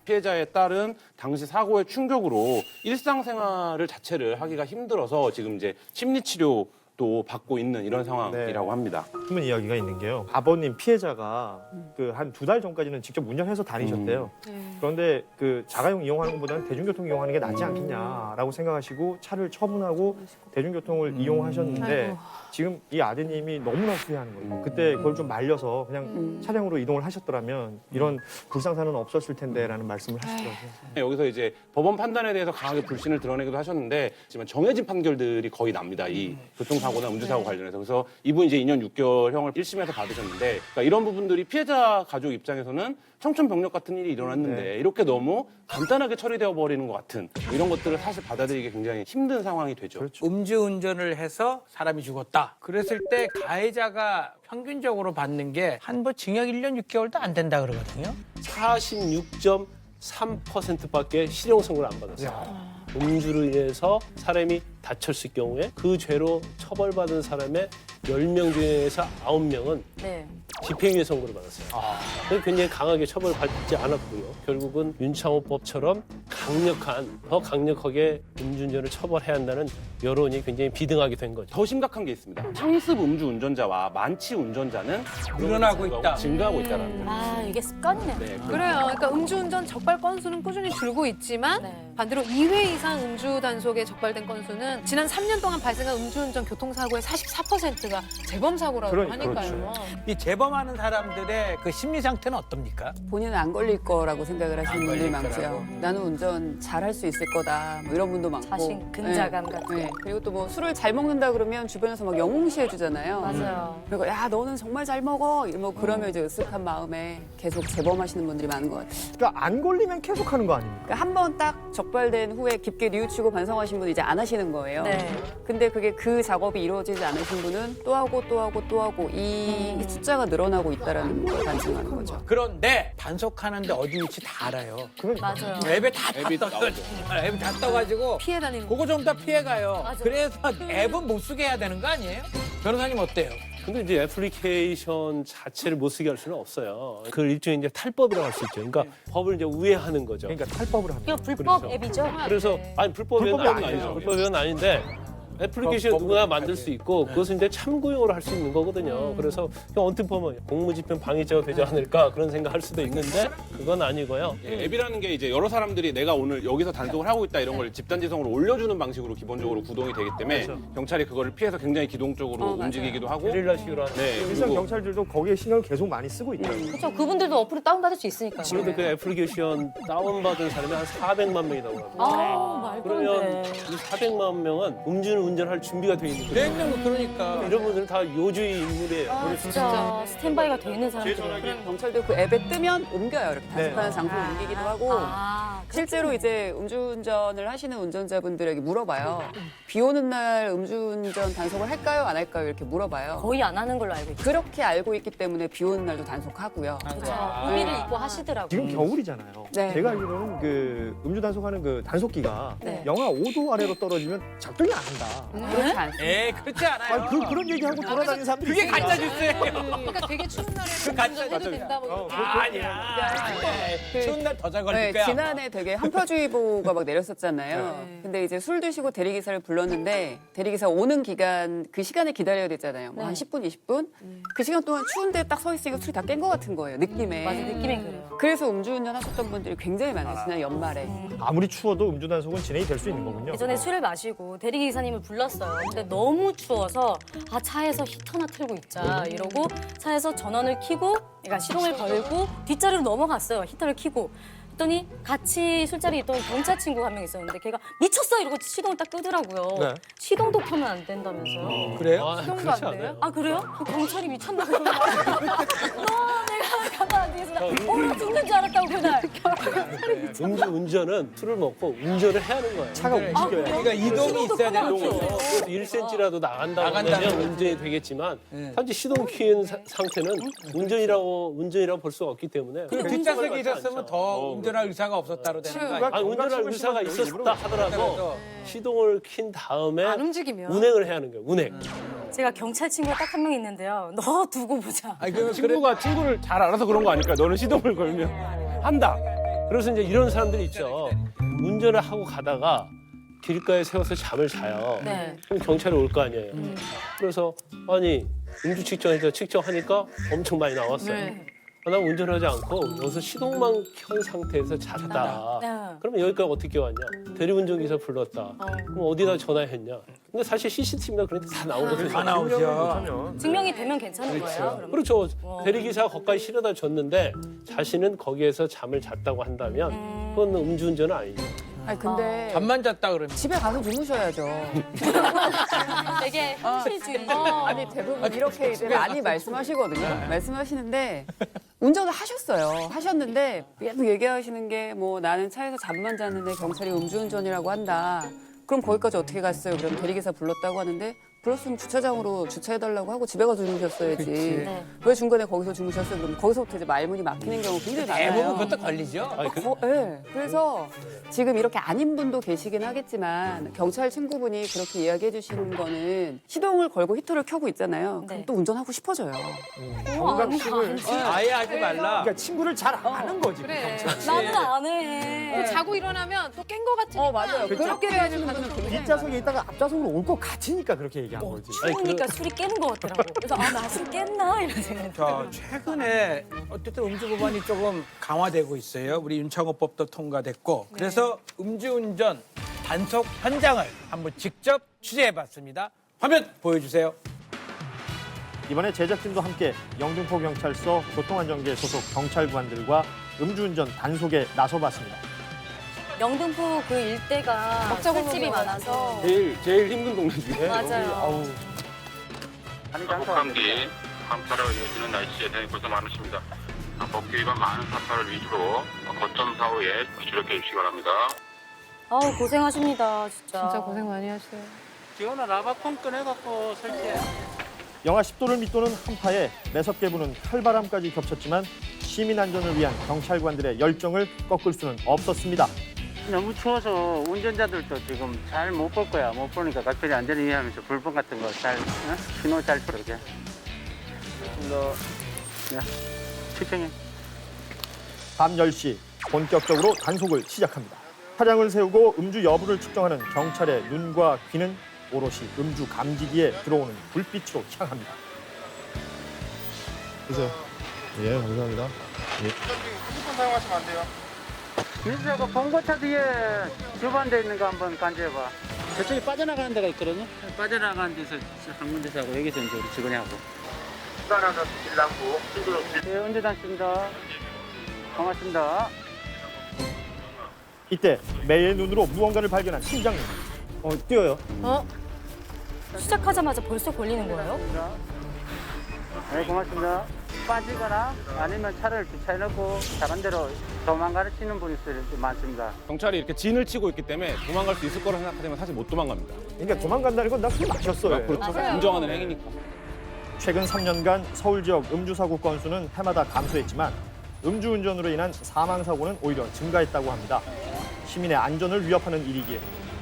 피해자의 딸은 당시 사고의 충격으로 일상생활을 자체를 하기가 힘들어서 지금 이제 심리치료도 받고 있는 이런 상황이라고 합니다. 숨은 이야기가 있는 게요. 아버님 피해자가 그 한 2달 전까지는 직접 운전해서 다니셨대요. 그런데 그 자가용 이용하는 것보다는 대중교통 이용하는 게 낫지 않겠냐라고 생각하시고 차를 처분하고 대중교통을 이용하셨는데 아이고. 지금 이 아드님이 너무나 후회하는 거예요. 그때 그걸 좀 말려서 그냥 차량으로 이동을 하셨더라면 이런 불상사는 없었을 텐데라는 말씀을 하시더라고요. 여기서 이제 법원 판단에 대해서 강하게 불신을 드러내기도 하셨는데 하지만 정해진 판결들이 거의 납니다. 이 교통사고나 음주사고 관련해서. 그래서 이분 이제 2년 6개월형을 1심에서 받으셨는데 그러니까 이런 부분들이 피해자 가족 입장에서는 청천벽력 같은 일이 일어났는데 이렇게 너무 간단하게 처리되어 버리는 것 같은 이런 것들을 사실 받아들이기 굉장히 힘든 상황이 되죠. 음주운전을 해서 사람이 죽었다. 그랬을 때 가해자가 평균적으로 받는 게 한 번 징역 1년 6개월도 안 된다 그러거든요. 46.3%밖에 실형 선고를 안 받았어요. 음주로 인해서 사람이 다쳤을 경우에 그 죄로 처벌받은 사람의 10명 중에서 9명은 집행유예 선고를 받았어요. 그래서 굉장히 강하게 처벌받지 않았고요. 결국은 윤창호법처럼 더 강력하게 음주운전을 처벌해야 한다는 여론이 굉장히 비등하게 된 거죠. 더 심각한 게 있습니다. 상습 음주 운전자와 만취 운전자는 늘어나고 있다. 증가하고 있다는 거예요. 아, 이게 습관이네. 그래요. 그러니까 음주운전 적발 건수는 꾸준히 줄고 있지만 반대로 2회 이상 음주 단속에 적발된 건수는 보면은 지난 3년 동안 발생한 음주운전 교통사고의 44%가 재범 사고라고 하니까요. 이 재범하는 사람들의 그 심리 상태는 어떻습니까? 본인은 안 걸릴 거라고 생각을 하시는 안 분들이 걸릴 많고요. 거라고. 나는 운전 잘 할 수 있을 거다. 뭐 이런 분도 많고. 자신, 근자감 같은. 네. 그리고 또 뭐 술을 잘 먹는다 그러면 주변에서 막 영웅시해 주잖아요. 맞아요. 그리고 야 너는 정말 잘 먹어. 뭐 그러면 이제 으쓱한 마음에 계속 재범하시는 분들이 많은 것 같아요. 그러니까 안 걸리면 계속 하는 거 아닙니까? 그러니까 한 번 딱 적발된 후에 깊게 뉘우치고 반성하신 분은 이제 안 하시는 거예요. 네. 근데 그게 그 작업이 이루어지지 않으신 분은 또 하고 또 하고 또 하고 이 숫자가 늘어나고 있다라는 걸 반증하는 거죠. 그런데 단속하는데 어디 위치 다 알아요. 맞아요. 앱에 다 떠요. 앱에 다 떠가지고 피해 다니는 그거 좀 다 피해가요. 맞아. 그래서 앱은 못 쓰게 해야 되는 거 아니에요? 변호사님 어때요? 근데 이제 애플리케이션 자체를 못 쓰게 할 수는 없어요. 그 일종의 이제 탈법이라고 할 수 있죠. 그러니까 법을 이제 우회하는 거죠. 그러니까 탈법을 하는 이거 불법 그렇죠. 앱이죠? 그래서 아니 불법은 불법이 아니죠. 아니에요. 불법은 아닌데 애플리케이션 누구나 만들 수 있고 그것은 이제 참고용으로 할 수 있는 거거든요. 그래서 그냥 언뜻 보면 공무집행 방해죄가 되지 않을까 그런 생각할 수도 있는데 그건 아니고요. 예, 앱이라는 게 이제 여러 사람들이 내가 오늘 여기서 단속을 하고 있다 이런 걸 집단지성으로 올려주는 방식으로 기본적으로 구동이 되기 때문에 경찰이 그거를 피해서 굉장히 기동적으로 움직이기도 하고 게릴라식으로 하는. 네, 일선 그리고 경찰들도 거기에 신경을 계속 많이 쓰고 있더라고요. 그렇죠. 그분들도 어플을 다운받을 수 있으니까요. 그런데 그 애플리케이션 다운받은 사람이 한 400만 명이라고 합니다. 말도 안 그러면 돼. 이 400만 명은 운전할 준비가 돼 있는 거예요. 그러니까. 이런 분들은 다 요주의 인물이에요. 진짜 스탠바이가 돼 있는 사람들. 경찰도 그 앱에 뜨면 옮겨요. 이렇게 단속하는 장소를 옮기기도 하고. 아, 실제로 이제 음주운전을 하시는 운전자분들에게 물어봐요. 비 오는 날 음주운전 단속을 할까요? 안 할까요? 이렇게 물어봐요. 거의 안 하는 걸로 알고 있죠. 그렇게 알고 있기 때문에 비 오는 날도 단속하고요. 그렇죠. 의미를 입고 하시더라고요. 지금 겨울이잖아요. 네. 제가 알기로는 그 음주 단속하는 그 단속기가 네. 영하 5도 아래로 떨어지면 작동이 안 한다. 그렇지 않습니다. 그렇지 않아요. 아니, 그런 얘기하고 돌아다니는 사람들이 그게 있으니까. 가짜 뉴스예요. 그러니까 되게 추운 날에 운전해도 된다 뭐. 아니야. 추운 날 더 잘 걸릴 네, 거야. 지난해 되게 한파주의보가 막 내렸었잖아요. 근데 이제 술 드시고 대리기사를 불렀는데 대리기사 오는 기간 그 시간에 기다려야 되잖아요. 뭐 한 10분, 20분? 그 시간 동안 추운데 딱 서 있으니까 술이 다 깬 것 같은 거예요. 느낌에. 맞아, 느낌이 그래요. 그래서 음주운전 하셨던 분들이 굉장히 많아요. 지난 연말에. 아무리 추워도 음주 단속은 진행이 될 수 있는 거군요. 예전에 술을 마시고 대리기사님을 불렀어요. 근데 너무 추워서 차에서 히터나 틀고 있자 이러고 차에서 전원을 켜고 그러니까 시동을 걸고 뒷자리로 넘어갔어요. 히터를 켜고. 했더니 같이 술자리에 있던 경찰 친구가 한 명 있었는데 걔가 미쳤어 이러고 시동을 딱 끄더라고요. 네. 시동도 켜면 안 된다면서요. 그래요? 시동도 안 돼요? 아 그래요? 그 경찰이 미쳤나 봐요. 내가 가만 안 뒤에서 나 죽는 줄 알았다고 그날. 운전은 술을 먹고 운전을 해야 하는 거예요. 차가 움직여야 돼. 그러니까 이동이 있어야 되는 그래서 거죠. 1cm라도 나간다고 나간다는 하면 거지. 운전이 되겠지만 단지 시동 켜인 상태는 운전이라고 볼 수가 없기 때문에 그 뒷좌석에 있었으면 더 운전할 의사가 없었다로 되는 거 아니에요? 아니, 운전할 의사가 있었다 하더라도 시동을 킨 다음에 안 움직이면. 운행을 해야 하는 거예요. 운행. 제가 경찰 친구가 딱 한 명 있는데요. 너 두고 보자. 아니, 그 친구를 잘 알아서 그런 거 아닐까? 너는 시동을 걸면 한다. 그래서 이제 이런 사람들이 있죠. 운전을 하고 가다가 길가에 세워서 잠을 자요. 네. 그럼 경찰이 올 거 아니에요. 그래서 아니 음주 측정하니까 엄청 많이 나왔어요. 네. 난 운전하지 않고 여기서 시동만 켠 상태에서 잤다. 네. 그러면 여기까지 어떻게 왔냐? 대리운전기사 불렀다. 그럼 어디다 전화했냐? 근데 사실 CCTV나 그런 데 다 나오거든요. 다 나오죠. 증명이 되면 괜찮은 거예요. 그러면. 그렇죠. 대리기사가 거기까지 실어다 줬는데 자신은 거기에서 잠을 잤다고 한다면 그건 음주운전은 아니죠. 아니 근데 잠만 잤다 그러면. 집에 가서 주무셔야죠. 되게 현실주의. 아니 대부분 이렇게 이제 많이 말씀하시거든요. 말씀하시는데 운전을 하셨어요. 하셨는데 계속 얘기하시는 게 뭐 나는 차에서 잠만 잤는데 경찰이 음주운전이라고 한다. 그럼 거기까지 어떻게 갔어요? 그럼 대리기사 불렀다고 하는데 불렀으면 주차장으로 주차해달라고 하고 집에 가서 주무셨어야지. 네. 왜 중간에 거기서 주무셨어요? 그럼 거기서부터 이제 말문이 막히는 경우 굉장히 많아요. 대부분 그것도 걸리죠. 네. 그래서 지금 이렇게 아닌 분도 계시긴 하겠지만 경찰 친구분이 그렇게 이야기해 주시는 거는 시동을 걸고 히터를 켜고 있잖아요. 그럼 네. 또 운전하고 싶어져요. 경각심을 아예 하지 말라. 그러니까 친구를 잘 아는 거지. 그래. 나는 안 해. 자고 일어나면 또 깬 거 같으니까. 맞아요. 그렇게 해야지 분들은 뒷좌석에 있다가 앞좌석으로 올 것 같으니까 그렇게 얘기한 거지. 추우니까 술이 깨는 것 같더라고. 그래서 나 술 깼나 이런 생각이 들어요. 최근에 어쨌든 음주법안이 조금 강화되고 있어요. 우리 윤창호법도 통과됐고. 그래서 음주운전 단속 현장을 한번 직접 취재해봤습니다. 화면 보여주세요. 이번에 제작진도 함께 영등포 경찰서 교통안전계 소속 경찰관들과 음주운전 단속에 나서봤습니다. 영등포 그 일대가 술집이 많아서 제일 힘든 동네 중에. 맞아요. 북한기 한파로 이어지는 날씨에 대해 고생 많으십니다. 법규 위반 많은 사파를 위주로 거점 사후에 주력해 주시기 바랍니다. 아우 고생하십니다, 진짜. 진짜 고생 많이 하세요. 지원아 라바콘 꺼내갖고 설치해. 영하 10도를 밑도는 한파에 매섭게 부는 칼바람까지 겹쳤지만 시민 안전을 위한 경찰관들의 열정을 꺾을 수는 없었습니다. 너무 추워서 운전자들도 지금 잘 못 볼 거야. 못 보니까 각별히 안전을 위하면서 불법 같은 거 잘, 신호 잘 풀어게. 너, 야, 측정해. 밤 10시 본격적으로 단속을 시작합니다. 차량을 세우고 음주 여부를 측정하는 경찰의 눈과 귀는 오롯이 음주 감지기에 들어오는 불빛으로 향합니다. 보세요. 예, 감사합니다. 핸드폰 사용하시면 안 돼요. 민수가 봉고차 뒤에 주반대 있는 거 한번 간주해봐. 저쪽에 빠져나가는 데가 있거든요. 빠져나가는 데서 한 군데서 하고 여기서 이제 우리 직원이 하고. 수산하다 길남부 신도로 네, 운전하십니다. 반갑습니다. 이때 매의 눈으로 무언가를 발견한 팀장님. 뛰어요. 시작하자마자 벌써 걸리는 거예요? 네, 고맙습니다. 빠지거나 아니면 차를 주차해놓고 다른 데로 도망가시는 분이 많습니다. 경찰이 이렇게 진을 치고 있기 때문에 도망갈 수 있을 거라 생각하지만 사실 못 도망갑니다. 그러니까 도망간다는 건 나 술 마셨어요. 그렇죠. 인정하는 행위니까. 최근 3년간 서울 지역 음주 사고 건수는 해마다 감소했지만 음주운전으로 인한 사망 사고는 오히려 증가했다고 합니다. 시민의 안전을 위협하는 일이기에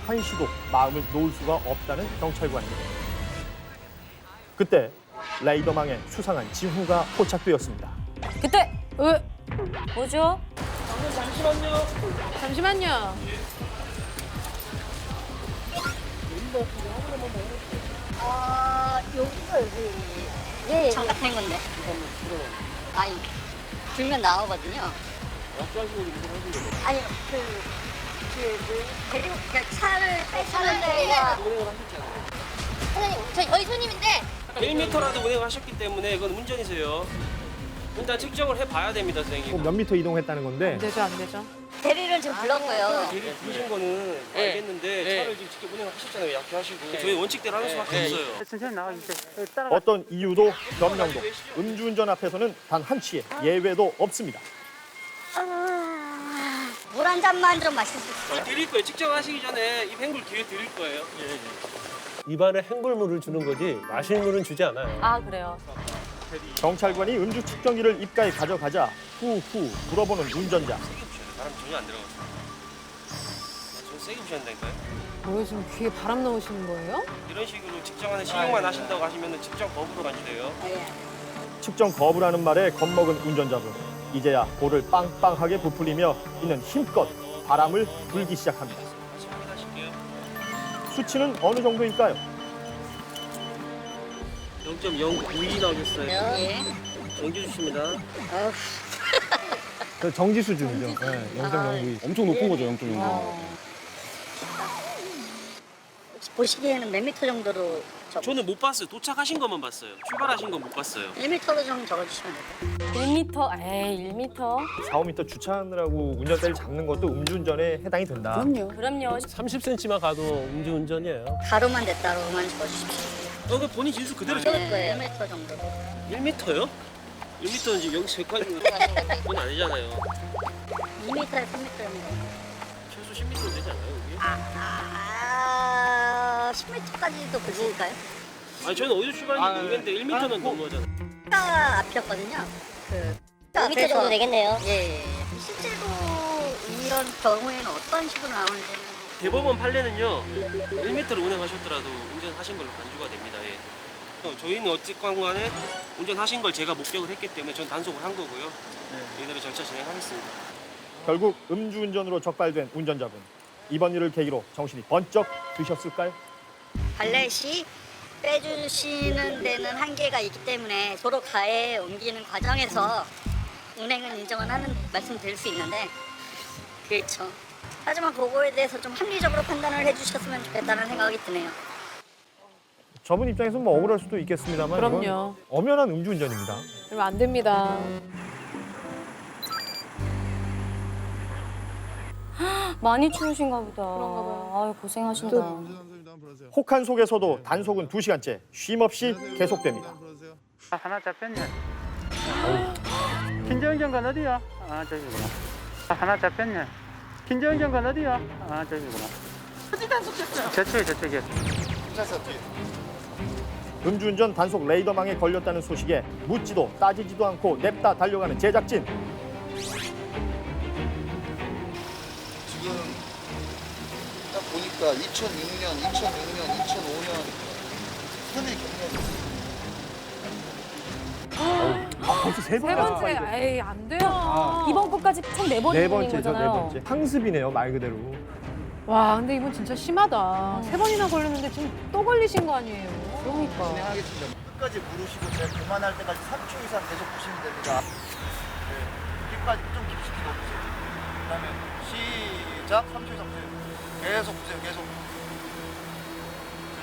한시도 마음을 놓을 수가 없다는 경찰관들. 그때 레이더망에 수상한 징후가 포착되었습니다. 그때 뭐죠? 잠시만요. 여기가 여기 장갑 된 건데. 아니 들면 나오거든요. 아니 데리고 그냥 차를 뺏었는데. 선생님 저희 손님인데. 1m라도 운행하셨기 때문에 이건 운전이세요. 일단 측정을 해봐야 됩니다, 선생님. 몇 미터 이동했다는 건데. 안 되죠, 안 되죠. 대리를 지금 불렀고요. 대리 부르신 거는 알겠는데 차를 지금 직접 운행을 하셨잖아요, 약주하시고. 저희 원칙대로 하는 수밖에 없어요. 천천히 나가주세요. 어떤 이유도 변명도 음주운전 앞에서는 단 한치의 예외도 없습니다. 물 한 잔만 좀 마실 수 있어요? 드릴 거예요. 측정하시기 전에 이 팽글 뒤에 드릴 거예요. 입안에 헹굴물을 주는 거지 마실 물은 주지 않아요. 아 그래요. 경찰관이 음주 측정기를 입가에 가져가자 후후 불어보는 운전자. 바람 전혀 안 들어가요. 좀 세게 부셨다니까요. 뭐예요, 지금 귀에 바람 넣으시는 거예요? 이런 식으로 측정하는 시용만 하신다고 하시면 측정 거부로 간주돼요. 측정 거부라는 말에 겁먹은 운전자분. 이제야 볼을 빵빵하게 부풀리며 이는 힘껏 바람을 불기 시작합니다. 수치는 어느 정도일까요? 0.092 나오겠어요. 예. 정지 주십니다. 그 정지 수준이죠. 0.092. 엄청 높은 거죠, 0.0. 보시기에는 몇 미터 정도로 저는 못 봤어요. 도착하신 것만 봤어요. 출발하신 건 못 봤어요. 1미터로 좀 적어주시면 돼요. 1m? 에이 1m? 4, 5m 주차하느라고 운전대를 잡는 것도 음주운전에 해당이 된다. 그럼요. 30cm만 가도 음주운전이에요. 가로만 됐다로만 적어주십시오. 그 본인 진술 그대로 적을 거예요. 1m 정도. 1m요? 1m는 지금 여기서 여기까지 그건 아니잖아요. 2m에 3m 정도. 최소 10m는 되지 않아요, 여기? 10m까지도 보실까요? 아니 저는 어디서 출발했는지 모르겠는데 1m는 넘어잖아요. 차가 앞이었거든요. 그 5m 정도 되겠네요. 예. 실제로 이런 경우에는 어떤 식으로 나오는지는 대법원 판례는요 1m를 운행하셨더라도 운전하신 걸로 간주가 됩니다. 예. 저희는 어쨌건 간에 운전하신 걸 제가 목격을 했기 때문에 전 단속을 한 거고요. 이대로 절차 진행하겠습니다. 결국 음주운전으로 적발된 운전자분. 이번 일을 계기로 정신이 번쩍 드셨을까요? 발렛이 빼주시는 데는 한계가 있기 때문에 도로 가해에 옮기는 과정에서 운행을 인정을 하는 말씀 드릴 수 있는데 그렇죠. 하지만 그거에 대해서 좀 합리적으로 판단을 해주셨으면 좋겠다는 생각이 드네요. 저분 입장에서 뭐 억울할 수도 있겠습니다만 이건 그럼요. 엄연한 음주운전입니다. 그러면 안 됩니다. 많이 추우신가 보다. 아유, 고생하신다. 혹한 속에서도 단속은 2시간째 쉼 없이 계속됩니다. 하나 잡혔네. 긴장경관 어디야? 아, 저기구나. 하나 잡혔네. 긴장경관 어디야? 아, 저기구나. 어디 단속했어요? 저쪽에. 음주운전 단속 레이더망에 걸렸다는 소식에 묻지도 따지지도 않고 냅다 달려가는 제작진. 지금 딱 보니까 2006년, 2005년 3회 경력이 벌써 세 세 번째, 에이 안 돼요. 이번 것까지 총 4번인 네 번째죠, 네 거잖아요. 번째. 상습이네요, 말 그대로. 와, 근데 이분 진짜 심하다. 3번이나 걸렸는데 지금 또 걸리신 거 아니에요? 그러니까. 진행하겠습니다. 끝까지 물으시고 제가 그만할 때까지 3초 이상 계속 보시면 됩니다. 네, 여기까지 좀 깊숙이 넣어보세요. 그다음에 시작 3초 이상 보세요. 계속 보세요. 계속.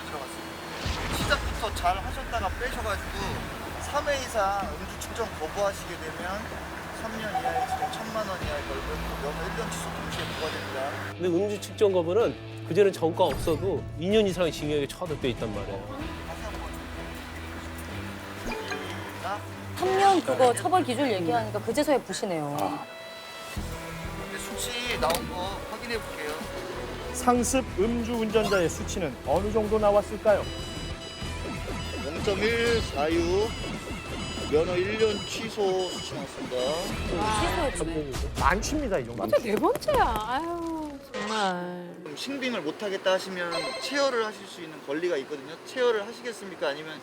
들어갔어요. 시작부터 잘 하셨다가 빼셔가지고 3회 이상 음주 측정 거부하시게 되면 3년 이하의 지금 1,000만 원 이하의 벌금, 면허 1년 취소 동시에 부과됩니다. 근데 음주 측정 거부는 그전에 전과 없어도 2년 이상의 징역에 처하돼 있단 말이에요. 3년 그거 처벌 기준 얘기하니까 그제서야 보시네요. 수치 나온 거 확인해 볼게요. 상습 음주운전자의 수치는 어느 정도 나왔을까요? 0.1 사유 면허 1년 취소 수치 나왔습니다. 만취입니다, 이 정도. 어째 4번째야. 아유, 정말. 신빙을 못하겠다 하시면 체열을 하실 수 있는 권리가 있거든요. 체열을 하시겠습니까? 아니면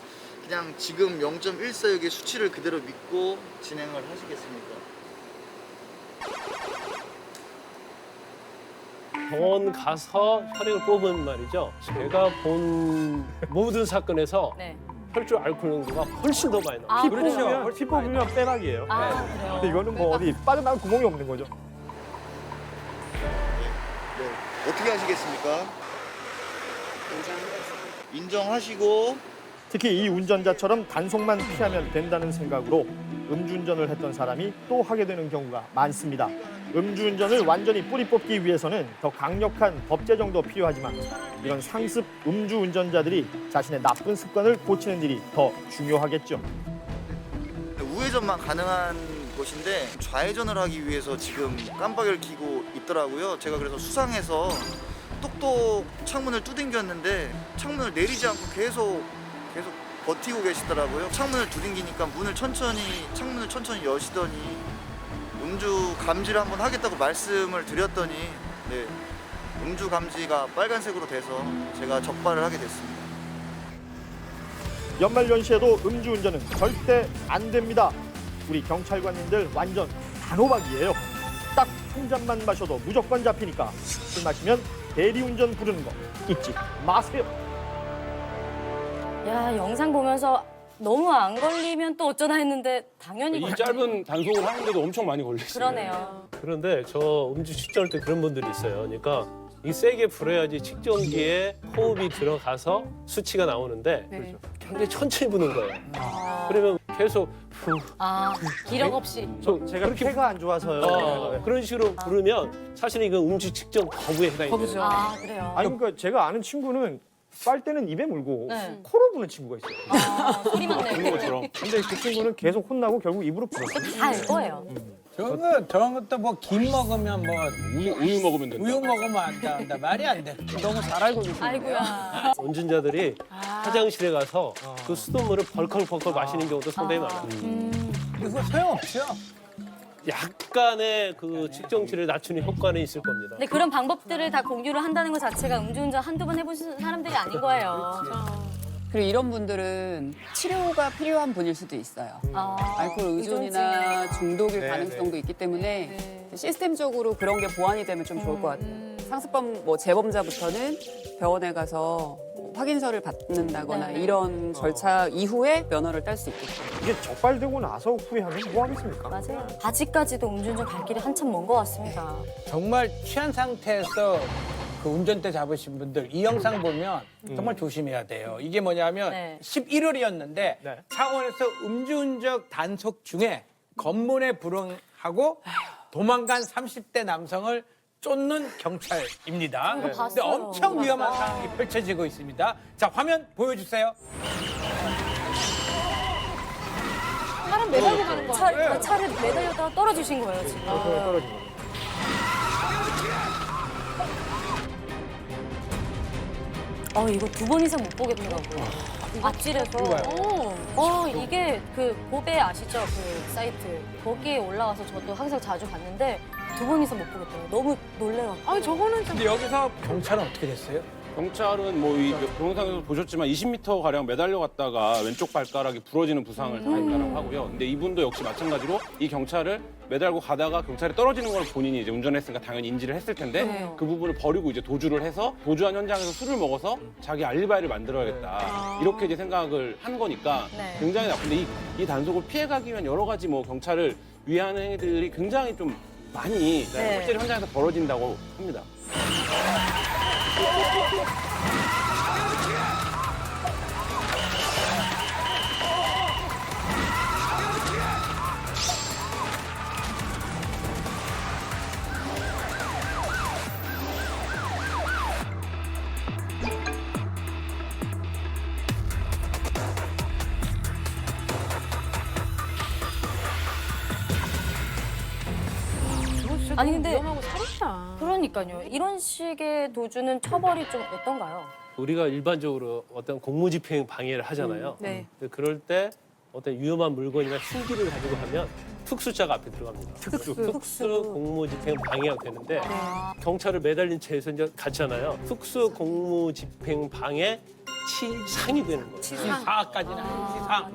그냥 지금 0.14육의 수치를 그대로 믿고 진행을 하시겠습니까? 병원 가서 혈액을 뽑은 말이죠. 제가 본 모든 사건에서 네. 혈중 알코올 농도가 훨씬 더 많이 나와요. 피 뽑으면, 피 뽑으면 빼박이에요. 아, 그래요? 근데 이거는 뭐 어디 빠져나갈 구멍이 없는 거죠. 네. 어떻게 하시겠습니까? 인정하시고 특히 이 운전자처럼 단속만 피하면 된다는 생각으로 음주운전을 했던 사람이 또 하게 되는 경우가 많습니다. 음주운전을 완전히 뿌리 뽑기 위해서는 더 강력한 법 제정도 필요하지만 이런 상습 음주운전자들이 자신의 나쁜 습관을 고치는 일이 더 중요하겠죠. 우회전만 가능한 곳인데 좌회전을 하기 위해서 지금 깜빡이를 켜고 있더라고요. 제가 그래서 수상해서 똑똑 창문을 두들겼는데 창문을 내리지 않고 계속 버티고 계시더라고요. 창문을 두들기니까 창문을 천천히 여시더니 음주 감지를 한번 하겠다고 말씀을 드렸더니 네, 음주 감지가 빨간색으로 돼서 제가 적발을 하게 됐습니다. 연말연시에도 음주운전은 절대 안 됩니다. 우리 경찰관님들 완전 단호박이에요. 딱 한 잔만 마셔도 무조건 잡히니까 술 마시면 대리운전 부르는 거 잊지 마세요. 야, 영상 보면서 너무 안 걸리면 또 어쩌나 했는데 당연히 이 짧은 단속을 하는데도 엄청 많이 걸리시네요. 그러네요. 그런데 저 음주 측정할 때 그런 분들이 있어요. 그러니까 이 세게 불어야지 측정기에 호흡이 들어가서 수치가 나오는데 네. 굉장히 천천히 부는 거예요. 그러면 계속 기력 없이. 제가 폐가 안 좋아서요. 그런 식으로 부르면 사실은 이건 음주 측정 거부에 해당이 돼요. 아, 그래요? 아니 그러니까 제가 아는 친구는 빨대는 입에 물고 네. 코로 부는 친구가 있어요. 소리만 내고. 것처럼. 근데 그 친구는 계속 혼나고 결국 입으로 불었어요. 다 알 거예요. 저런 것도 뭐 김 먹으면 뭐 우유 먹으면 된다. 우유 먹으면 안 된다. 말이 안 돼. 너무 잘 알고 계시네요. 아이고야. 운전자들이 화장실에 가서 그 수돗물을 벌컥벌컥 마시는 경우도 상당히 많아요. 이거 소용없죠. 약간의 그 측정치를 낮추는 효과는 있을 겁니다. 근데 그런 방법들을 다 공유를 한다는 것 자체가 음주운전 한두 번 해보신 사람들이 아닌 거예요. 그리고 이런 분들은 치료가 필요한 분일 수도 있어요. 알코올 의존이나 중독일 네, 가능성도 있기 때문에 시스템적으로 그런 게 보완이 되면 좀 좋을 것 같아요. 상습범 뭐 재범자부터는 병원에 가서 확인서를 받는다거나 네. 이런 절차 이후에 면허를 딸 수 있겠죠. 이게 적발되고 나서 후회하면 뭐 하겠습니까? 맞아요. 아직까지도 음주운전 갈 길이 한참 먼 것 같습니다. 정말 취한 상태에서 그 운전대 잡으신 분들 이 영상 보면 정말 조심해야 돼요. 이게 뭐냐면 네. 11월이었는데 창원에서 음주운전 단속 중에 검문에 불응하고 도망간 30대 남성을 쫓는 경찰입니다. 이거 근데 봤어요. 엄청 위험한 상황이 펼쳐지고 있습니다. 자, 화면 보여주세요. 사람 매달고 가는 거 아니에요? 차를 매달렸다가 떨어지신 거예요, 지금. 떨어진 거. 이거 2번 이상 못 보겠더라고요. 앞질에서. 이게 그 보배 아시죠? 그 사이트. 거기에 올라와서 저도 항상 자주 봤는데 2번 이상 못 보겠더라고요. 너무 놀래갖고. 아니 저거는 좀 근데 여기서 경찰은 어떻게 됐어요? 경찰은 뭐 이 동영상에서 보셨지만 20m 가량 매달려 갔다가 왼쪽 발가락이 부러지는 부상을 당했다고 하고요. 근데 이분도 역시 마찬가지로 이 경찰을 매달고 가다가 경찰이 떨어지는 걸 본인이 이제 운전했으니까 당연히 인지를 했을 텐데 그 부분을 버리고 이제 도주를 해서 도주한 현장에서 술을 먹어서 자기 알리바이를 만들어야겠다 이렇게 이제 생각을 한 거니까 네. 굉장히 나쁜데 이 단속을 피해가기 위한 여러 가지 뭐 경찰을 위한 행위들이 굉장히 좀 많이 실제로 현장에서 벌어진다고 합니다. 아니 근데 위험하고 살인이야. 그러니까요. 이런 식의 도주는 처벌이 좀 어떤가요? 우리가 일반적으로 어떤 공무집행 방해를 하잖아요. 네. 근데 그럴 때 어떤 위험한 물건이나 흉기를 가지고 하면 특수자가 앞에 들어갑니다. 특수 공무집행 방해가 되는데 경찰을 매달린 채에서 이제 갔잖아요. 특수 공무집행 방해 치상이 되는 거예요. 치상까지는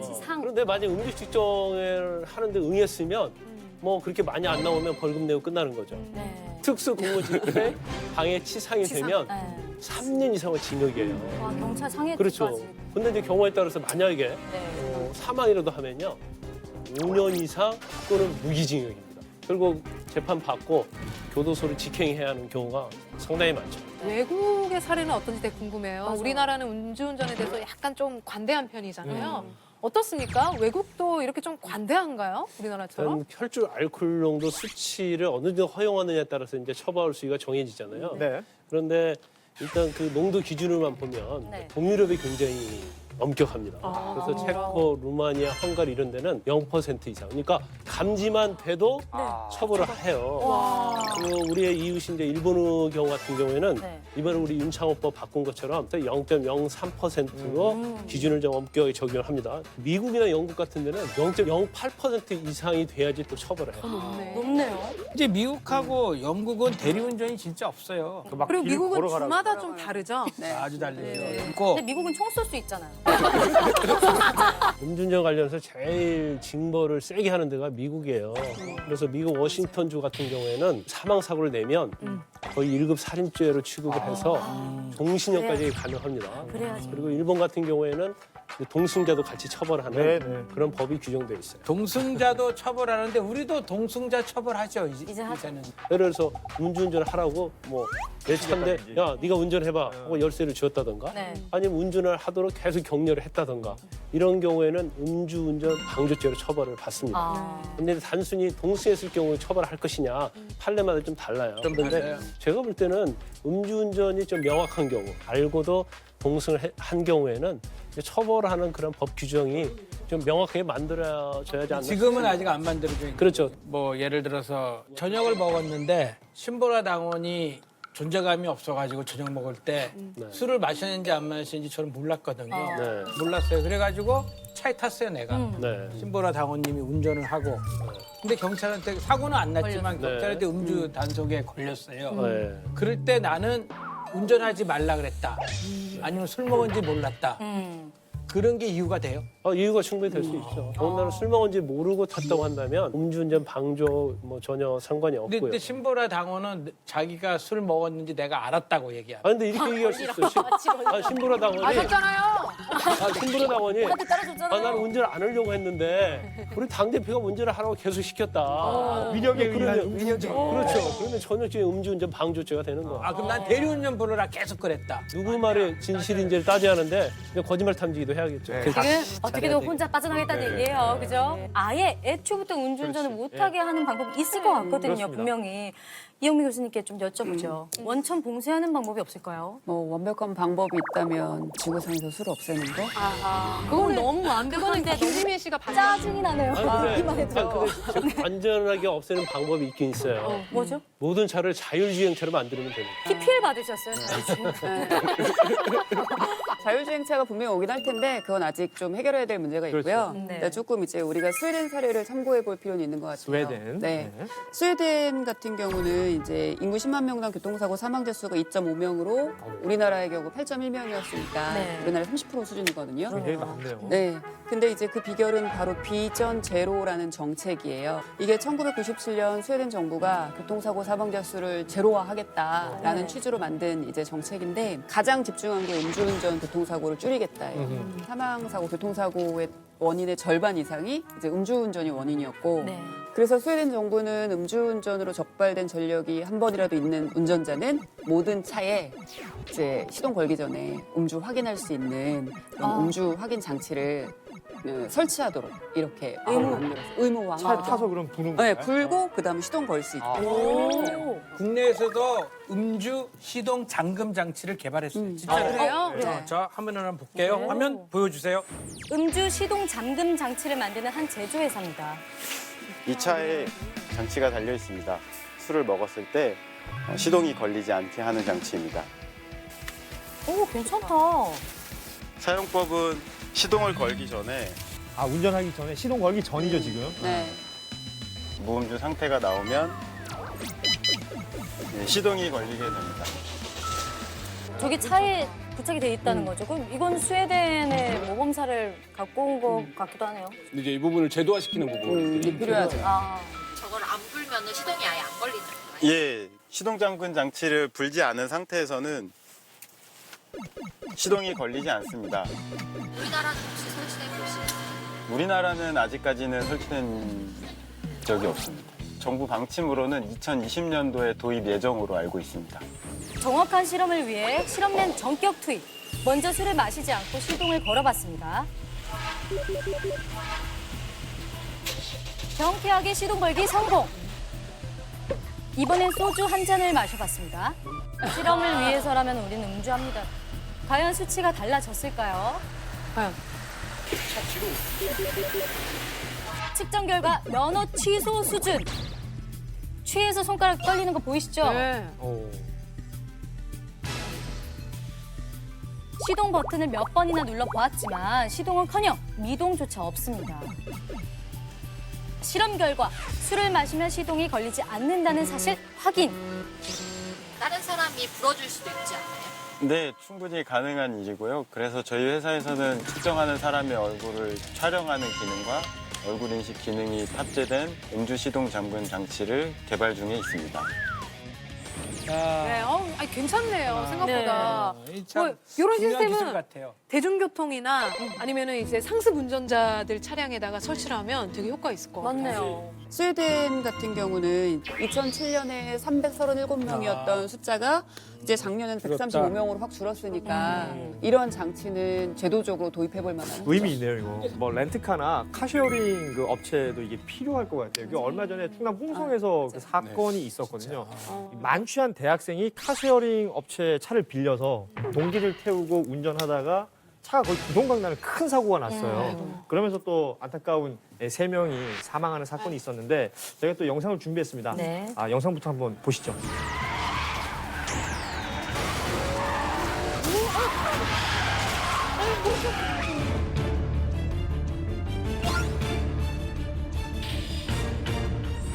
치상. 그런데 만약 음주 측정을 하는데 응했으면 뭐 그렇게 많이 안 나오면 벌금 내고 끝나는 거죠. 특수 공무집행 방해 치상이 되면 3년 이상의 징역이에요. 와, 경찰 상해까지. 그렇죠. 근데 이제 경우에 따라서 만약에 사망이라도 하면요 5년 이상 또는 무기징역입니다. 결국 재판 받고 교도소를 직행해야 하는 경우가 상당히 많죠. 외국의 사례는 어떤지 되게 궁금해요. 맞아요. 우리나라는 음주운전에 대해서 약간 좀 관대한 편이잖아요. 어떻습니까? 외국도 이렇게 좀 관대한가요? 우리나라처럼? 일단 혈중 알코올 농도 수치를 어느 정도 허용하느냐에 따라서 이제 처벌 수위가 정해지잖아요. 네. 그런데 일단 그 농도 기준으로만 보면 동유럽이 굉장히 엄격합니다. 그래서 체코, 루마니아, 헝가리 이런 데는 0% 이상. 그러니까 감지만 돼도 처벌을 해요. 그리고 우리의 이웃인 이제 일본의 경우 같은 경우에는 이번에 우리 윤창호법 바꾼 것처럼 0.03%로 기준을 좀 엄격하게 적용을 합니다. 미국이나 영국 같은 데는 0.08% 이상이 돼야지 또 처벌을 해요. 높네요. 이제 미국하고 영국은 대리운전이 진짜 없어요. 그리고 미국은 주마다 좀 다르죠? 아주 달라요. 근데 미국은 총 쏠 수 있잖아요. 음주운전 관련해서 제일 징벌을 세게 하는 데가 미국이에요. 그래서 미국 워싱턴주 같은 경우에는 사망사고를 내면 거의 1급 살인죄로 취급을 해서 종신형까지 가능합니다. 그리고 일본 같은 경우에는 동승자도 같이 처벌하는 그런 법이 규정되어 있어요. 동승자도 처벌하는데 우리도 동승자 처벌하죠. 이제는. 예를 들어서 음주운전을 하라고 뭐 내 차인데 야 네가 운전해봐 하고 열쇠를 주었다던가 아니면 운전을 하도록 계속 격려를 했다던가 이런 경우에는 음주운전 방조죄로 처벌을 받습니다. 근데 단순히 동승했을 경우에 처벌할 것이냐 판례마다 좀 달라요. 그런데 제가 볼 때는 음주운전이 좀 명확한 경우 알고도 동승을 한 경우에는 처벌하는 그런 법 규정이 좀 명확하게 만들어져야 하지 않나 지금은 아직 안 만들어져 있는. 그렇죠. 뭐 예를 들어서 저녁을 먹었는데 신보라 당원이 존재감이 없어가지고 저녁 먹을 때 술을 마셨는지 안 마셨는지 저는 몰랐거든요. 몰랐어요. 그래가지고 차에 탔어요, 내가. 신보라 당원님이 운전을 하고. 근데 경찰한테 사고는 안 났지만 경찰한테 음주 단속에 걸렸어요. 그럴 때 나는 운전하지 말라 그랬다. 아니면 술 먹은지 몰랐다. 그런 게 이유가 돼요? 이유가 충분히 될 수 있죠. 더군다나 술 먹은지 모르고 탔다고 한다면 음주운전 방조 뭐 전혀 상관이 없고요. 근데 신보라 당원은 자기가 술 먹었는지 내가 알았다고 얘기하고. 근데 이렇게 얘기할 수 있어요. 신보라 당원이 아셨잖아요. 신보라 당원이 따라줬잖아요. 나는 운전을 안 하려고 했는데 우리 당 대표가 운전을 하라고 계속 시켰다. 위력에 그러면 의한 음주운전. 그렇죠. 그러면 전혀 음주운전 방조죄가 되는 거야. 아, 그럼 난 대리운전 부르라 계속 그랬다. 누구 말이 진실인지를 따져야 하는데 그냥 거짓말 탐지기도 해야겠죠. 지금 어떻게든 혼자 빠져나가겠다는 네. 얘기예요. 그죠? 아예 애초부터 운전을 못하게 하는 방법이 있을 것 같거든요. 그렇습니다. 분명히. 이영미 교수님께 좀 여쭤보죠. 원천 봉쇄하는 방법이 없을까요? 뭐 완벽한 방법이 있다면 지구상에서 술을 없애는 거? 그건 너무 완벽한데 김지민 씨가 짜증이 나네요. 듣기만 해도. 근데 안전하게 없애는 방법이 있긴 있어요. 뭐죠? 모든 차를 자율주행차로 만들면 됩니다. PPL 받으셨어요? 자율주행차가 분명히 오긴 할 텐데 그건 아직 좀 해결해야 될 문제가 있고요. 그렇죠. 네. 그러니까 조금 이제 우리가 스웨덴 사례를 참고해 볼 필요는 있는 것 같아요. 스웨덴. 네. 스웨덴 같은 경우는 이제 인구 10만 명당 교통사고 사망자 수가 2.5명으로 우리나라의 경우 8.1명이었으니까 네. 우리나라 30% 수준이거든요. 굉장히 많네요. 네. 근데 이제 그 비결은 바로 비전 제로라는 정책이에요. 이게 1997년 스웨덴 정부가 교통사고 사망자 수를 제로화하겠다라는 네. 취지로 만든 이제 정책인데 가장 집중한 게 음주운전 교통사고를 줄이겠다예요. 사망사고, 교통사고의 원인의 절반 이상이 이제 음주운전이 원인이었고 네. 그래서 스웨덴 정부는 음주운전으로 적발된 전력이 한 번이라도 있는 운전자는 모든 차에 이제 시동 걸기 전에 음주 확인할 수 있는 그런 음주 확인 장치를 설치하도록 이렇게 의무화. 차 타서 그럼 부는 네, 거예요? 불고 그다음에 시동 걸 수 있게. 국내에서도 음주 시동 잠금 장치를 개발했어요. 진짜로. 그래요? 네. 자, 화면을 한번 볼게요. 화면 보여주세요. 음주 시동 잠금 장치를 만드는 한 제조회사입니다. 이 차에 장치가 달려 있습니다. 술을 먹었을 때 시동이 걸리지 않게 하는 장치입니다. 오, 괜찮다. 사용법은 시동을 걸기 전에 운전하기 전에 시동 걸기 전이죠 지금. 네. 무음주 상태가 나오면 시동이 걸리게 됩니다. 저기 차에 부착이 돼 있다는 거죠. 그럼 이건 스웨덴의 모범사를 갖고 온 것 같기도 하네요. 근데 이제 이 부분을 제도화시키는 부분이 필요하죠. 저걸 안 불면 시동이 아예 안 걸리는 거예요? 예, 시동 잠근 장치를 불지 않은 상태에서는 시동이 걸리지 않습니다. 우리나라는 혹시 설치된 곳이? 우리나라는 아직까지는 설치된 적이 없습니다. 정부 방침으로는 2020년도에 도입 예정으로 알고 있습니다. 정확한 실험을 위해 실험맨 전격 투입. 먼저 술을 마시지 않고 시동을 걸어봤습니다. 경쾌하게 시동 걸기 성공. 이번엔 소주 한 잔을 마셔봤습니다. 실험을 위해서라면 우리는 음주합니다. 과연 수치가 달라졌을까요? 과연. 측정 결과 면허 취소 수준. 취해서 손가락 떨리는 거 보이시죠? 네. 시동 버튼을 몇 번이나 눌러보았지만 시동은커녕 미동조차 없습니다. 실험 결과 술을 마시면 시동이 걸리지 않는다는 사실 확인. 다른 사람이 불어줄 수도 있지 않나요? 네, 충분히 가능한 일이고요. 그래서 저희 회사에서는 측정하는 사람의 얼굴을 촬영하는 기능과 얼굴 인식 기능이 탑재된 음주 시동 잠근 장치를 개발 중에 있습니다. 네, 괜찮네요, 생각보다. 네. 참 뭐, 이런 중요한 기술 시스템은 같아요. 대중교통이나 아니면은 이제 상습 운전자들 차량에다가 설치를 하면 되게 효과 있을 것 같아요. 맞네요. 스웨덴 같은 경우는 2007년에 337명이었던 숫자가 이제 작년에는 135명으로 확 줄었으니까 이런 장치는 제도적으로 도입해볼 만한 의미 있네요 이거. 뭐 렌트카나 카쉐어링 그 업체도 이게 필요할 것 같아요. 이게 얼마 전에 충남 홍성에서 그 사건이 있었거든요. 만취한 대학생이 카쉐어링 업체 차를 빌려서 동기를 태우고 운전하다가 차가 거의 부동강 나는 큰 사고가 났어요. 그러면서 또 안타까운 3명이 사망하는 사건이 있었는데 저희가 또 영상을 준비했습니다. 네. 영상부터 한번 보시죠.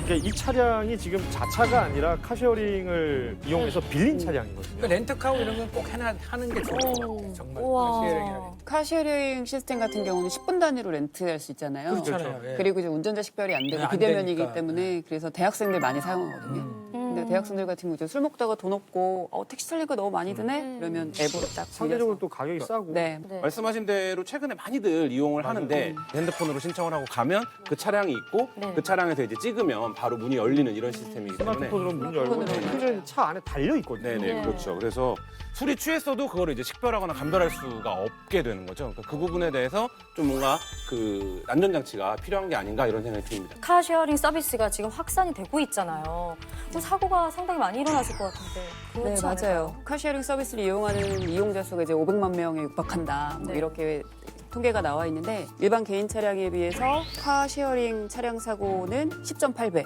그러니까 이 차량이 지금 자차가 아니라 카쉐어링을 이용해서 빌린 차량이거든요. 그 렌트카고 이런 건 꼭 하는 게 좋아요. 정말. 카쉐어링이라는 게. 카쉐어링 시스템 같은 경우는 10분 단위로 렌트할 수 있잖아요. 그렇잖아요. 예. 그리고 이제 운전자 식별이 안 되고 네, 안 비대면이기 되니까. 때문에 그래서 대학생들 많이 사용하거든요. 근데 대학생들 같은 경우 이제 술 먹다가 돈 없고 택시 탈리가 너무 많이 드네? 그러면 앱으로 딱 상대적으로 또 가격이 싸고. 네. 말씀하신 대로 최근에 많이들 이용을 하는데 핸드폰으로 신청을 하고 가면 그 차량이 있고 그 차량에서 이제 찍으면 바로 문이 열리는 이런 시스템이기 때문에 스마트폰으로 문 열고 실은 차 안에 달려 있거든요. 네네 그렇죠. 그래서 술이 취했어도 그거를 이제 식별하거나 감별할 수가 없게 되는 거죠. 그러니까 그 부분에 대해서 좀 뭔가 그 안전장치가 필요한 게 아닌가 이런 생각이 듭니다. 카쉐어링 서비스가 지금 확산이 되고 있잖아요. 뭐 사고가 상당히 많이 일어났을 것 같은데. 네, 그렇지 맞아요. 않을까요? 카쉐어링 서비스를 이용하는 이용자 수가 이제 500만 명에 육박한다. 뭐 네. 이렇게 통계가 나와 있는데 일반 개인 차량에 비해서 카쉐어링 차량 사고는 10.8배,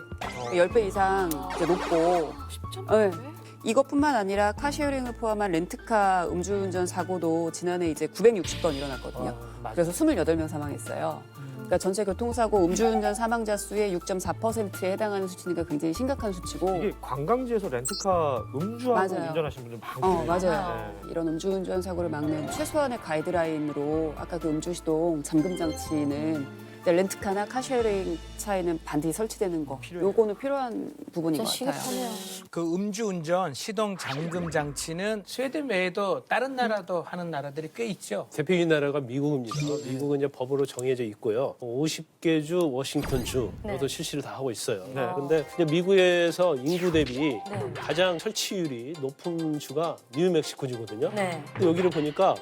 10배 이상 이제 높고. 10.8배? 이것뿐만 아니라 카쉐어링을 포함한 렌트카 음주운전 사고도 지난해 이제 960건 일어났거든요. 그래서 28명 사망했어요. 그러니까 전체 교통사고 음주운전 사망자 수의 6.4%에 해당하는 수치니까 굉장히 심각한 수치고. 이게 관광지에서 렌트카 음주하고 맞아요. 운전하시는 분들 많거든요. 맞아요. 네. 이런 음주운전 사고를 막는 최소한의 가이드라인으로 아까 그 음주시동 잠금 장치는 렌트카나 카쉐어링 차에는 반드시 설치되는 거. 요거는 필요한 부분인 것 같아요. 그 음주운전 시동 잠금 장치는 스웨덴 외에도 다른 나라도 하는 나라들이 꽤 있죠. 대표적인 나라가 미국입니다. 미국은 이제 법으로 정해져 있고요. 50개 주, 워싱턴 주 모두 실시를 다 하고 있어요. 그런데 이제 미국에서 인구 대비 가장 설치율이 높은 주가 뉴멕시코주거든요. 네. 근데 여기를 보니까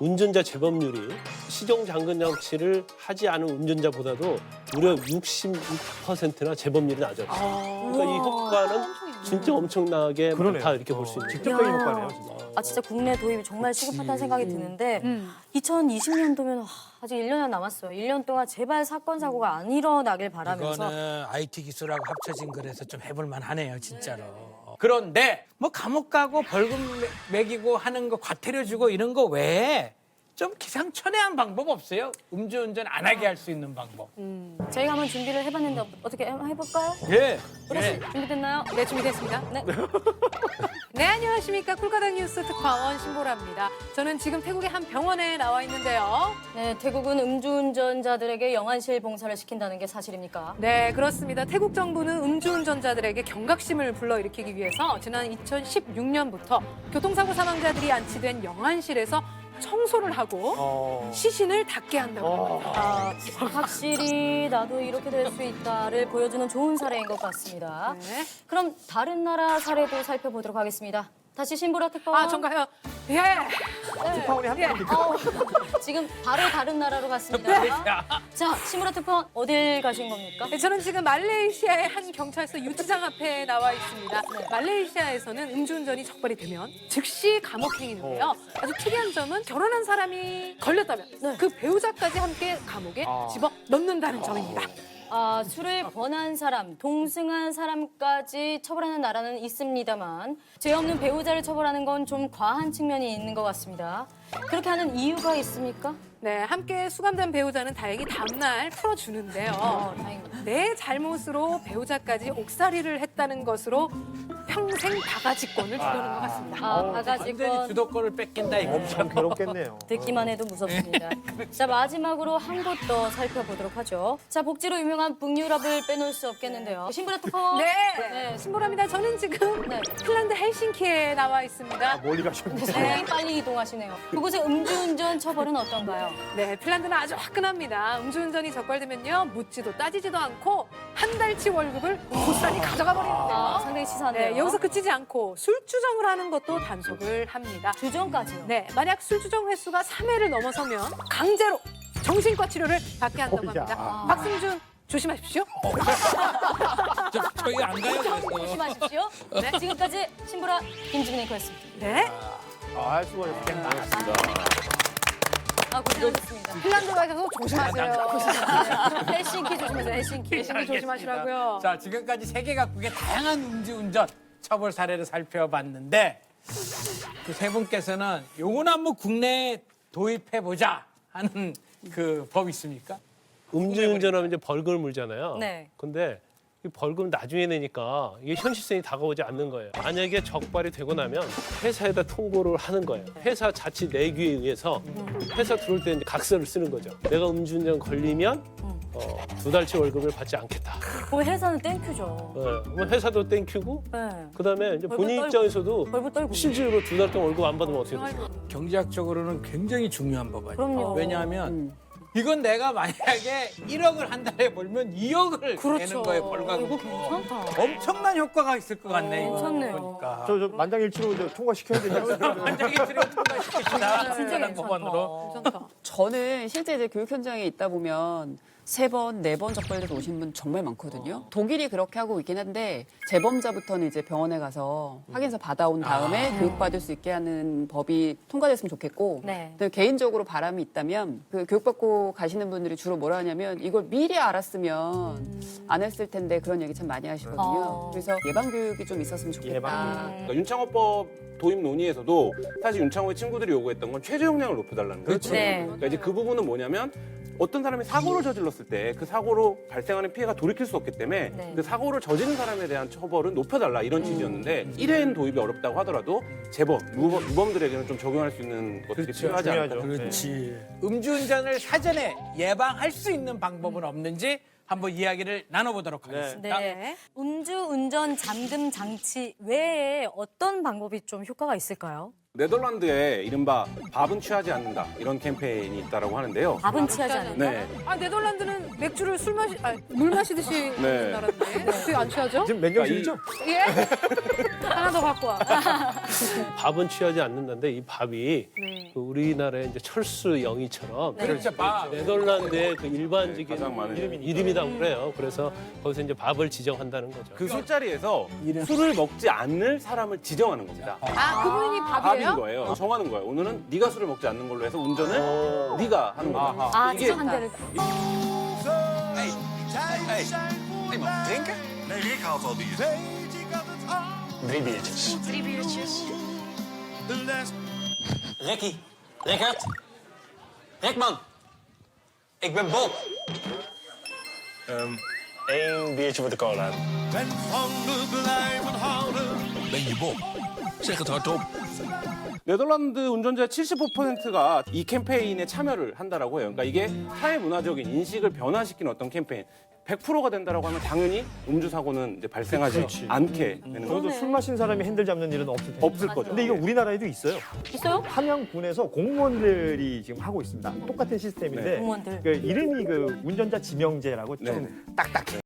운전자 재범률이 시동 잠금 장치를 하지 않은 운전자보다도 무려 66%나 재범률이 낮아요. 그러니까 이 효과는 진짜 엄청나게 많다 이렇게 볼 수 있는 직접적인 야. 효과네요. 진짜. 아 진짜 국내 도입이 정말 시급하다는 생각이 드는데 2020년도면 아직 1년이 남았어요. 1년 동안 제발 사건 사고가 안 일어나길 바라면서 이거는 IT 기술하고 합쳐진 거라서 좀 해볼 만하네요, 진짜로. 그런데 뭐 감옥 가고 벌금 매기고 하는 거 과태료 주고 이런 거 외에 좀 기상천외한 방법 없어요? 음주운전 안 하게 할 수 있는 방법. 저희가 한번 준비를 해봤는데 어떻게 한번 해볼까요? 예. 우리 씨 준비됐나요? 네, 준비됐습니다. 네. 네, 안녕하십니까. 쿨카당 뉴스 특파원 신보라입니다. 저는 지금 태국의 한 병원에 나와 있는데요. 네, 태국은 음주운전자들에게 영안실 봉사를 시킨다는 게 사실입니까? 네, 그렇습니다. 태국 정부는 음주운전자들에게 경각심을 불러일으키기 위해서 지난 2016년부터 교통사고 사망자들이 안치된 영안실에서 청소를 하고 시신을 닦게 한다고 합니다. 아, 확실히 나도 이렇게 될 수 있다를 보여주는 좋은 사례인 것 같습니다. 네. 그럼 다른 나라 사례도 살펴보도록 하겠습니다. 다시 신보라 특파원. 아, 전가요? 예. 특파원이 한 명이니까. 지금 바로 다른 나라로 갔습니다. 자, 신보라 특파원 어딜 가신 겁니까? 네, 저는 지금 말레이시아의 한 경찰서 유치장 앞에 나와 있습니다. 말레이시아에서는 음주운전이 적발이 되면 즉시 감옥행이는데요. 아주 특이한 점은 결혼한 사람이 걸렸다면 그 배우자까지 함께 감옥에 집어 넣는다는 점입니다. 아, 술을 권한 사람, 동승한 사람까지 처벌하는 나라는 있습니다만 죄 없는 배우자를 처벌하는 건 좀 과한 측면이 있는 것 같습니다. 그렇게 하는 이유가 있습니까? 네, 함께 수감된 배우자는 다행히 다음날 풀어주는데요. 다행입니다. 내 잘못으로 배우자까지 옥살이를 했다는 것으로 평생 바가지권을 주려는 것 같습니다. 아, 완전히 바가지권 주도권을 뺏긴다 이거. 엄청 괴롭겠네요. 듣기만 해도 무섭습니다. 자, 마지막으로 한 곳 더 살펴보도록 하죠. 자, 복지로 유명한 북유럽을 빼놓을 수 없겠는데요. 신보라 특파원. 네, 신보라입니다. 저는 지금 핀란드 헬싱키에 나와 있습니다. 멀리 가셨네. 상당히 빨리 이동하시네요. 그곳의 음주운전 처벌은 어떤가요? 네, 핀란드는 아주 화끈합니다. 음주운전이 적발되면요, 묻지도 따지지도 않고 한 달치 월급을 고스란히 가져가 버리는데요. 아, 상당히 치사한데요. 네, 여기서 그치지 않고 술주정을 하는 것도 단속을 합니다. 주정까지요? 네, 만약 술주정 횟수가 3회를 넘어서면 강제로 정신과 치료를 받게 한다고 합니다. 박승준 조심하십시오. 저희 안 가요. 그래서. 조심하십시오. 네, 지금까지 신보라 김지민 앵커였습니다. 네. 아, 수고하셨습니다. 아, 고생하셨습니다. 핀란드 가셔서 조심하세요. 헬싱키 조심하세요. 헬싱키. 헬싱키 조심하시라고요. 자, 지금까지 세계 각국의 다양한 음주운전 처벌 사례를 살펴봤는데 그 세 분께서는 요거는 한번 국내에 도입해보자 하는 그 법 있습니까? 음주운전하면 이제 벌금을 물잖아요. 네. 근데 벌금 나중에 내니까 이게 현실성이 다가오지 않는 거예요. 만약에 적발이 되고 나면 회사에다 통보를 하는 거예요. 회사 자치 내규에 의해서 회사 들어올 때 이제 각서를 쓰는 거죠. 내가 음주운전 걸리면 2달치 월급을 받지 않겠다. 그럼 회사는 땡큐죠. 그럼 회사도 땡큐고 네. 그다음에 이제 벌금 본인 떨고. 입장에서도 벌금 떨고. 실질로 2달 동안 월급 안 받으면 어떻게 돼요? 경제학적으로는 굉장히 중요한 법안이에요. 그럼요. 왜냐하면 이건 내가 만약에 1억을 한 달에 벌면 2억을 내는 그렇죠. 거예요, 벌금. 이거 괜찮다. 엄청난 효과가 있을 것 같네, 이거. 괜찮네요. 보니까. 저 만장일치로 이제 통과시켜야 되냐? 만장일치로 통과시키시다. 진짜 하는 괜찮다. 법안으로. 저는 실제 이제 교육 현장에 있다 보면 3번, 4번 적발돼서 오신 분 정말 많거든요. 독일이 그렇게 하고 있긴 한데 재범자부터는 이제 병원에 가서 확인서 받아온 다음에 교육받을 수 있게 하는 법이 통과됐으면 좋겠고 네. 근데 개인적으로 바람이 있다면 그 교육받고 가시는 분들이 주로 뭐라 하냐면 이걸 미리 알았으면 안 했을 텐데 그런 얘기 참 많이 하시거든요. 그래서 예방교육이 좀 있었으면 좋겠다. 그러니까 윤창호법 도입 논의에서도 사실 윤창호의 친구들이 요구했던 건 최저 형량을 높여달라는 거예요. 그렇죠. 네. 그러니까 이제 그 부분은 뭐냐면 어떤 사람이 사고를 저질렀을 때 그 사고로 발생하는 피해가 돌이킬 수 없기 때문에 네. 그 사고를 저지른 사람에 대한 처벌은 높여달라 이런 취지였는데 1회인 도입이 어렵다고 하더라도 재범, 유범들에게는 좀 적용할 수 있는 것들이 필요하지 않을까. 그렇지. 음주운전을 사전에 예방할 수 있는 방법은 없는지 한번 이야기를 나눠보도록 하겠습니다. 네. 음주운전 잠금 장치 외에 어떤 방법이 좀 효과가 있을까요? 네덜란드에 이른바 밥은 취하지 않는다 이런 캠페인이 있다라고 하는데요. 밥은 취하지 않는다? 네. 아 네덜란드는 맥주를 물 마시듯이 네. 먹는 나라인데 어떻게 안 취하죠? 지금 맨정신이죠? 예? 하나 더 갖고 와. 밥은 취하지 않는다는데 이 밥이 네. 그 우리나라의 이제 철수 영희처럼 그렇죠, 밥. 네덜란드의 그 일반적인 가장 많은 이름이라고 그래요. 그래서 거기서 이제 밥을 지정한다는 거죠. 그 술자리에서 술을 먹지 않을 사람을 지정하는 겁니다. 아 그분이 밥인 밥이에요? 거예요. 정하는 거예요. 오늘은 네가 술을 먹지 않는 걸로 해서 운전을 네가 하는 거죠. 아, 이게 지정한 데를. Nee, ik haal het al bier. 3 biertjes. 3 biertjes. Ricky, Rickert, Rickman, ik ben Bob. 1 biertje voor de cola. Ben van me blijven houden. Ben je Bob? Zeg het hardop. 네덜란드 운전자의 75%가 이 캠페인에 참여를 한다라고 해요. 그러니까 이게 사회 문화적인 인식을 변화시키는 어떤 캠페인. 100%가 된다라고 하면 당연히 음주 사고는 이제 발생하지 않게 되는 저도 거죠. 술 마신 사람이 핸들 잡는 일은 없을 텐데. 없을 거죠. 근데 이거 우리나라에도 있어요. 있어요? 함양군에서 공무원들이 지금 하고 있습니다. 똑같은 시스템인데 공무원들. 그 이름이 그 운전자 지명제라고 좀 네. 딱딱해.